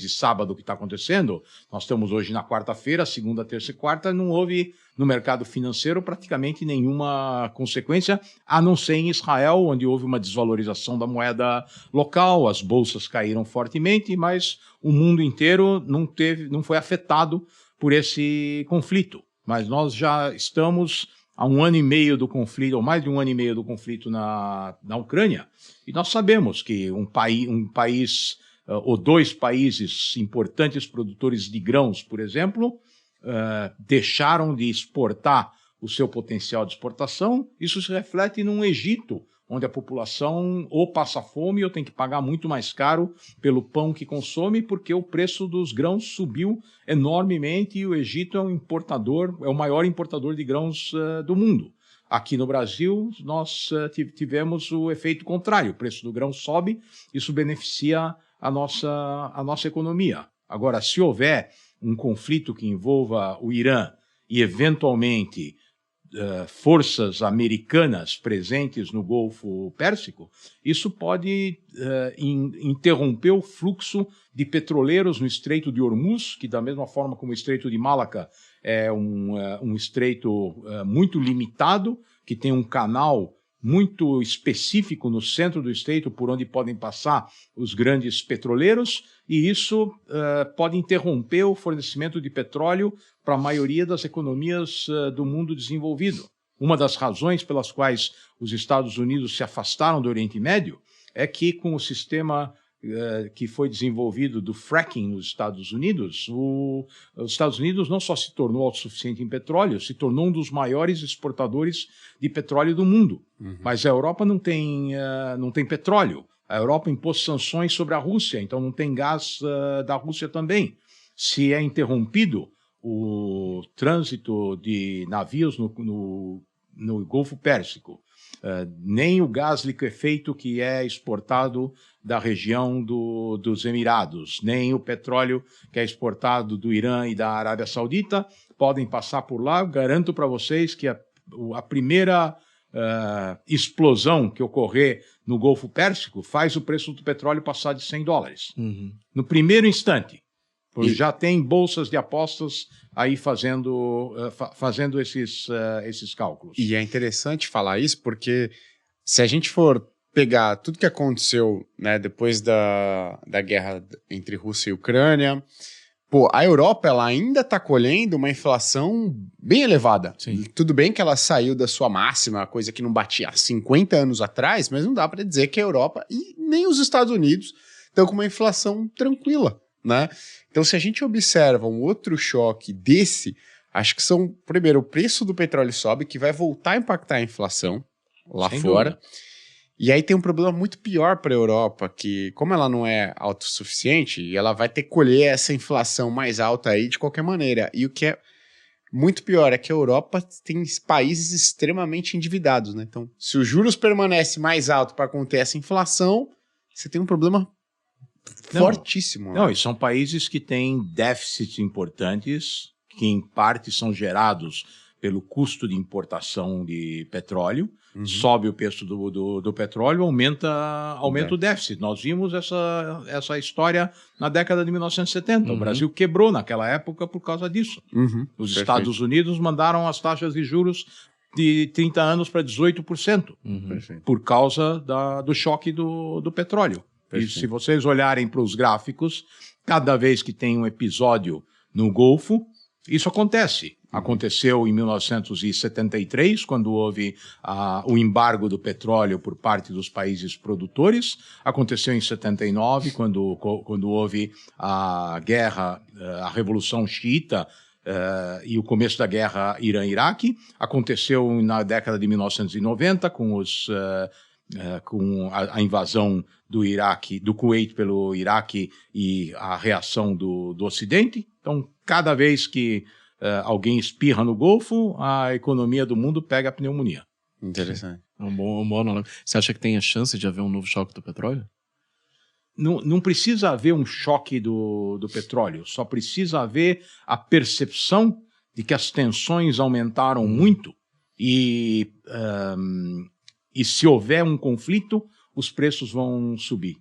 sábado o que está acontecendo, nós estamos hoje na quarta-feira, segunda, terça e quarta, não houve no mercado financeiro praticamente nenhuma consequência, a não ser em Israel, onde houve uma desvalorização da moeda local, as bolsas caíram fortemente, mas o mundo inteiro não foi afetado por esse conflito. Mas nós já estamos há 1 ano e meio do conflito, ou mais de 1 ano e meio do conflito na Ucrânia, e nós sabemos que um país ou 2 países importantes produtores de grãos, por exemplo, deixaram de exportar o seu potencial de exportação. Isso se reflete num Egito, onde a população ou passa fome ou tem que pagar muito mais caro pelo pão que consome, porque o preço dos grãos subiu enormemente e o Egito é o maior importador de grãos do mundo. Aqui no Brasil, nós tivemos o efeito contrário, o preço do grão sobe, isso beneficia a nossa economia. Agora, se houver um conflito que envolva o Irã e, eventualmente, forças americanas presentes no Golfo Pérsico, isso pode interromper o fluxo de petroleiros no Estreito de Hormuz, que da mesma forma como o Estreito de Malaca é um estreito muito limitado, que tem um canal muito específico no centro do estreito por onde podem passar os grandes petroleiros, e isso pode interromper o fornecimento de petróleo para a maioria das economias do mundo desenvolvido. Uma das razões pelas quais os Estados Unidos se afastaram do Oriente Médio é que, com o sistema que foi desenvolvido do fracking nos Estados Unidos, os Estados Unidos não só se tornou autossuficiente em petróleo, se tornou um dos maiores exportadores de petróleo do mundo. Uhum. Mas a Europa não tem petróleo. A Europa impôs sanções sobre a Rússia, então não tem gás da Rússia também. Se é interrompido o trânsito de navios no Golfo Pérsico, nem o gás liquefeito que é exportado da região dos Emirados, nem o petróleo que é exportado do Irã e da Arábia Saudita podem passar por lá. Eu garanto para vocês que a primeira explosão que ocorrer no Golfo Pérsico faz o preço do petróleo passar de $100. Uhum. No primeiro instante. E já tem bolsas de apostas aí fazendo esses cálculos. E é interessante falar isso porque se a gente for pegar tudo que aconteceu, né, depois da guerra entre Rússia e Ucrânia, a Europa ela ainda está colhendo uma inflação bem elevada. Sim. Tudo bem que ela saiu da sua máxima, coisa que não batia há 50 anos atrás, mas não dá para dizer que a Europa e nem os Estados Unidos estão com uma inflação tranquila, né? Então, se a gente observa um outro choque desse, acho que primeiro, o preço do petróleo sobe, que vai voltar a impactar a inflação lá fora. Dúvida. E aí tem um problema muito pior para a Europa, que como ela não é autossuficiente, ela vai ter que colher essa inflação mais alta aí de qualquer maneira. E o que é muito pior é que a Europa tem países extremamente endividados, né? Então, se os juros permanecem mais altos para conter essa inflação, você tem um problema fortíssimo. Não, e são países que têm déficits importantes, que em parte são gerados pelo custo de importação de petróleo. Uhum. Sobe o preço do petróleo, aumenta o déficit. Nós vimos essa história na década de 1970. Uhum. O Brasil quebrou naquela época por causa disso. Uhum. Os Estados Unidos mandaram as taxas de juros de 30 anos para 18%, por causa do choque do petróleo. E se vocês olharem para os gráficos, cada vez que tem um episódio no Golfo, isso acontece. Aconteceu em 1973, quando houve o embargo do petróleo por parte dos países produtores. Aconteceu em 79, quando houve a guerra, a Revolução Xiita e o começo da guerra Irã-Iraque. Aconteceu na década de 1990 com a invasão do Iraque, do Kuwait pelo Iraque e a reação do Ocidente. Então, cada vez que alguém espirra no Golfo, a economia do mundo pega a pneumonia. Interessante. É um bom analogia. Você acha que tem a chance de haver um novo choque do petróleo? Não precisa haver um choque do petróleo, só precisa haver a percepção de que as tensões aumentaram muito e se houver um conflito, os preços vão subir.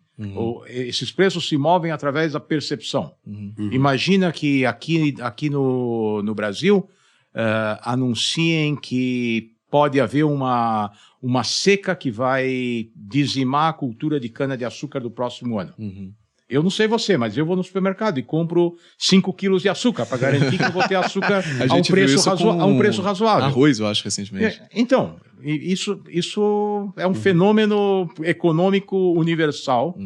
Esses preços se movem através da percepção. Imagina que aqui no Brasil anunciem que pode haver uma seca que vai dizimar a cultura de cana-de-açúcar do próximo ano. Eu não sei você, mas eu vou no supermercado e compro 5 quilos de açúcar para garantir que eu vou ter açúcar a um preço razoável. Arroz, eu acho, recentemente. Então, isso é um fenômeno econômico universal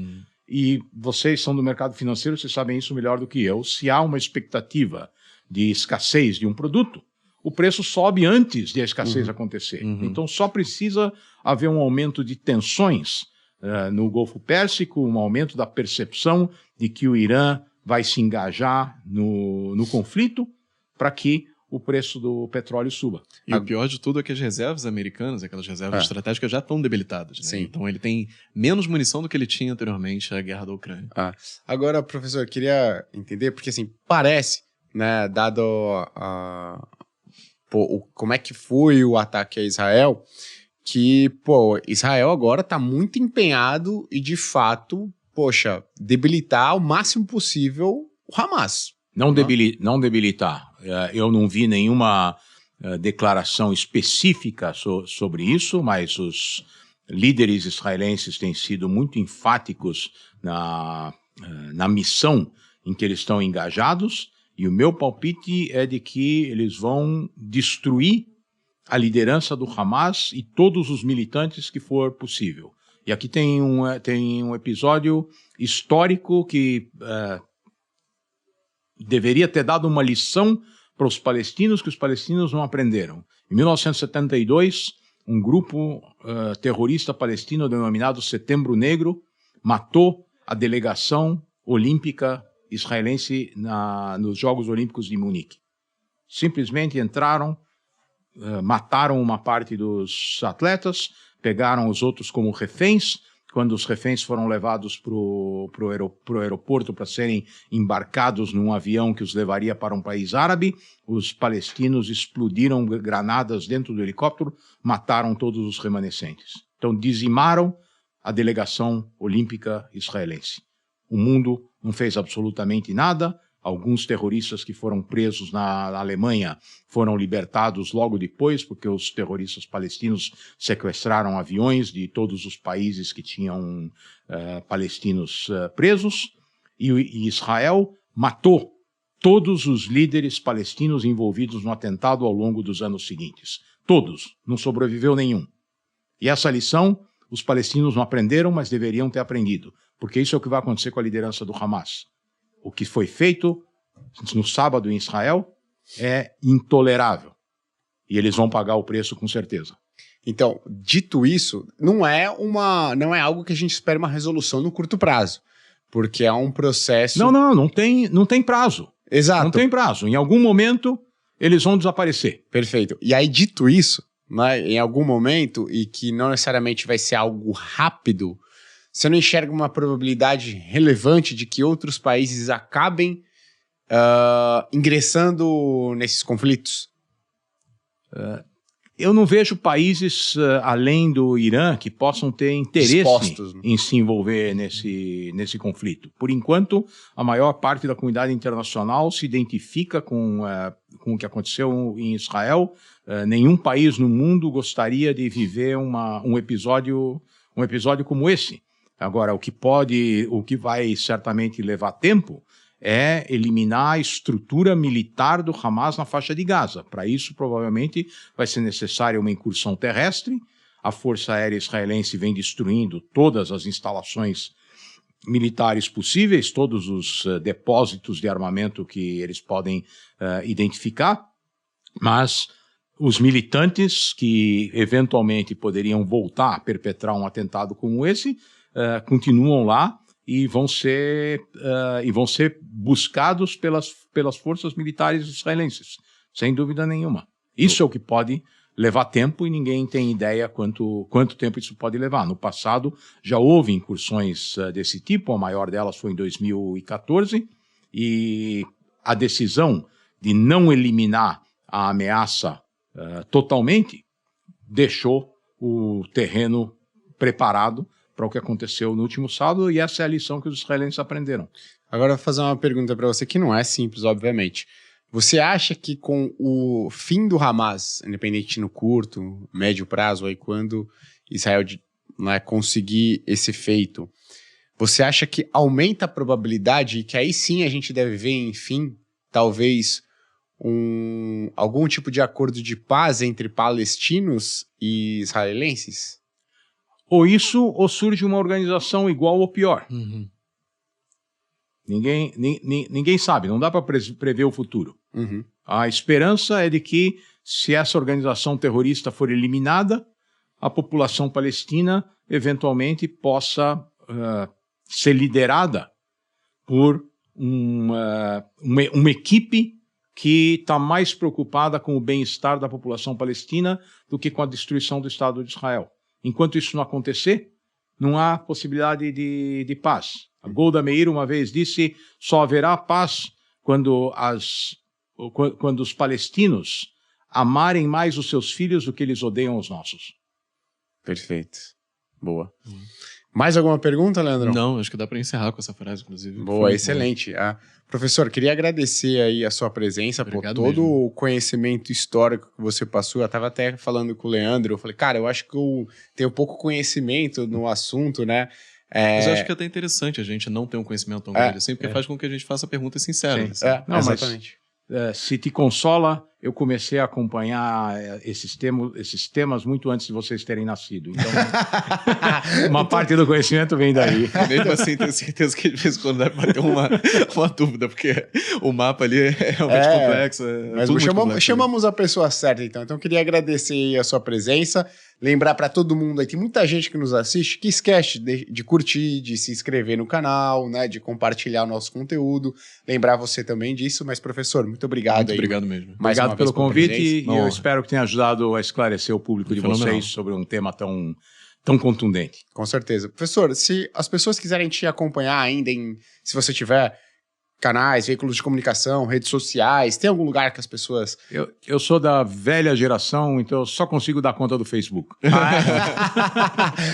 e vocês são do mercado financeiro, vocês sabem isso melhor do que eu. Se há uma expectativa de escassez de um produto, o preço sobe antes de a escassez acontecer. Então, só precisa haver um aumento de tensões no Golfo Pérsico, um aumento da percepção de que o Irã vai se engajar no conflito para que o preço do petróleo suba. E o pior de tudo é que as reservas americanas, aquelas reservas estratégicas, já estão debilitadas. Né? Sim. Então ele tem menos munição do que ele tinha anteriormente à guerra da Ucrânia. Agora, professor, eu queria entender, porque assim, parece, né, dado como é que foi o ataque a Israel, que, Israel agora está muito empenhado e, de fato, debilitar ao máximo possível o Hamas. Não debilitar. Eu não vi nenhuma declaração específica sobre isso, mas os líderes israelenses têm sido muito enfáticos na missão em que eles estão engajados, e o meu palpite é de que eles vão destruir a liderança do Hamas e todos os militantes que for possível. E aqui tem um episódio histórico que deveria ter dado uma lição para os palestinos que os palestinos não aprenderam. Em 1972, um grupo terrorista palestino denominado Setembro Negro matou a delegação olímpica israelense nos Jogos Olímpicos de Munique. Simplesmente entraram, mataram uma parte dos atletas, pegaram os outros como reféns. Quando os reféns foram levados para o aeroporto para serem embarcados num avião que os levaria para um país árabe, os palestinos explodiram granadas dentro do helicóptero, mataram todos os remanescentes. Então dizimaram a delegação olímpica israelense. O mundo não fez absolutamente nada. Alguns terroristas que foram presos na Alemanha foram libertados logo depois, porque os terroristas palestinos sequestraram aviões de todos os países que tinham palestinos presos. E Israel matou todos os líderes palestinos envolvidos no atentado ao longo dos anos seguintes. Todos. Não sobreviveu nenhum. E essa lição os palestinos não aprenderam, mas deveriam ter aprendido. Porque isso é o que vai acontecer com a liderança do Hamas. O que foi feito no sábado em Israel é intolerável. E eles vão pagar o preço com certeza. Então, dito isso, não é algo que a gente espere uma resolução no curto prazo. Porque é um processo... Não tem prazo. Exato. Não tem prazo. Em algum momento, eles vão desaparecer. Perfeito. E aí, dito isso, né, em algum momento, e que não necessariamente vai ser algo rápido, você não enxerga uma probabilidade relevante de que outros países acabem ingressando nesses conflitos? Eu não vejo países além do Irã que possam ter interesse em se envolver nesse conflito. Por enquanto, a maior parte da comunidade internacional se identifica com o que aconteceu em Israel. Nenhum país no mundo gostaria de viver um episódio como esse. Agora, o que vai certamente levar tempo é eliminar a estrutura militar do Hamas na faixa de Gaza. Para isso, provavelmente, vai ser necessária uma incursão terrestre. A Força Aérea Israelense vem destruindo todas as instalações militares possíveis, todos os depósitos de armamento que eles podem identificar, mas os militantes que eventualmente poderiam voltar a perpetrar um atentado como esse continuam lá e vão ser buscados pelas forças militares israelenses, sem dúvida nenhuma. Isso é o que pode levar tempo e ninguém tem ideia quanto tempo isso pode levar. No passado já houve incursões desse tipo, a maior delas foi em 2014, e a decisão de não eliminar a ameaça totalmente deixou o terreno preparado para o que aconteceu no último sábado, e essa é a lição que os israelenses aprenderam. Agora eu vou fazer uma pergunta para você que não é simples, obviamente. Você acha que com o fim do Hamas, independente no curto, médio prazo, aí quando Israel conseguir esse feito, você acha que aumenta a probabilidade e que aí sim a gente deve ver, enfim, talvez algum tipo de acordo de paz entre palestinos e israelenses? Ou isso, ou surge uma organização igual ou pior. Uhum. Ninguém sabe, não dá para prever o futuro. Uhum. A esperança é de que, se essa organização terrorista for eliminada, a população palestina eventualmente possa ser liderada por uma equipe que está mais preocupada com o bem-estar da população palestina do que com a destruição do Estado de Israel. Enquanto isso não acontecer, não há possibilidade de paz. A Golda Meir uma vez disse: só haverá paz quando os palestinos amarem mais os seus filhos do que eles odeiam os nossos. Perfeito. Boa. Mais alguma pergunta, Leandrão? Não, acho que dá para encerrar com essa frase, inclusive. Boa, excelente. Professor, queria agradecer aí a sua presença, por todo mesmo. O conhecimento histórico que você passou. Eu estava até falando com o Leandro, eu falei, cara, eu acho que eu tenho pouco conhecimento no assunto, né? Mas eu acho que é até interessante a gente não ter um conhecimento tão grande assim, porque faz com que a gente faça perguntas sinceras. Não, exatamente. Se te consola, eu comecei a acompanhar esses temas muito antes de vocês terem nascido. Então, uma parte do conhecimento vem daí. Mesmo assim, tenho certeza que de vez em quando deve bater uma dúvida, porque o mapa ali é realmente complexo. Mas chamamos a pessoa certa, então. Então, eu queria agradecer aí a sua presença. Lembrar para todo mundo aí, tem muita gente que nos assiste que esquece de curtir, de se inscrever no canal, né, de compartilhar o nosso conteúdo. Lembrar você também disso, mas professor, muito obrigado. Muito obrigado mesmo. Obrigado pelo convite e eu espero que tenha ajudado a esclarecer o público de vocês sobre um tema tão contundente. Com certeza. Professor, se as pessoas quiserem te acompanhar ainda, se você tiver canais, veículos de comunicação, redes sociais, tem algum lugar que as pessoas... Eu sou da velha geração, então eu só consigo dar conta do Facebook.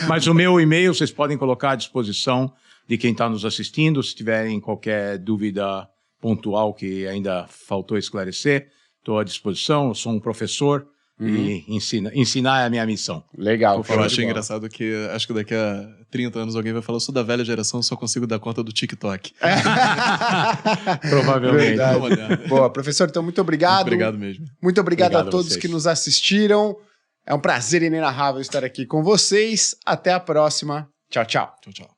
Mas o meu e-mail vocês podem colocar à disposição de quem está nos assistindo. Se tiverem qualquer dúvida pontual que ainda faltou esclarecer, estou à disposição. Eu sou um professor e ensinar é a minha missão. Legal. Eu achei engraçado que acho que daqui a 30 anos alguém vai falar: eu sou da velha geração, só consigo dar conta do TikTok. Provavelmente. Boa, professor, então muito obrigado. Muito obrigado mesmo. Muito obrigado a todos que nos assistiram. É um prazer inenarrável estar aqui com vocês. Até a próxima. Tchau, tchau. Tchau, tchau.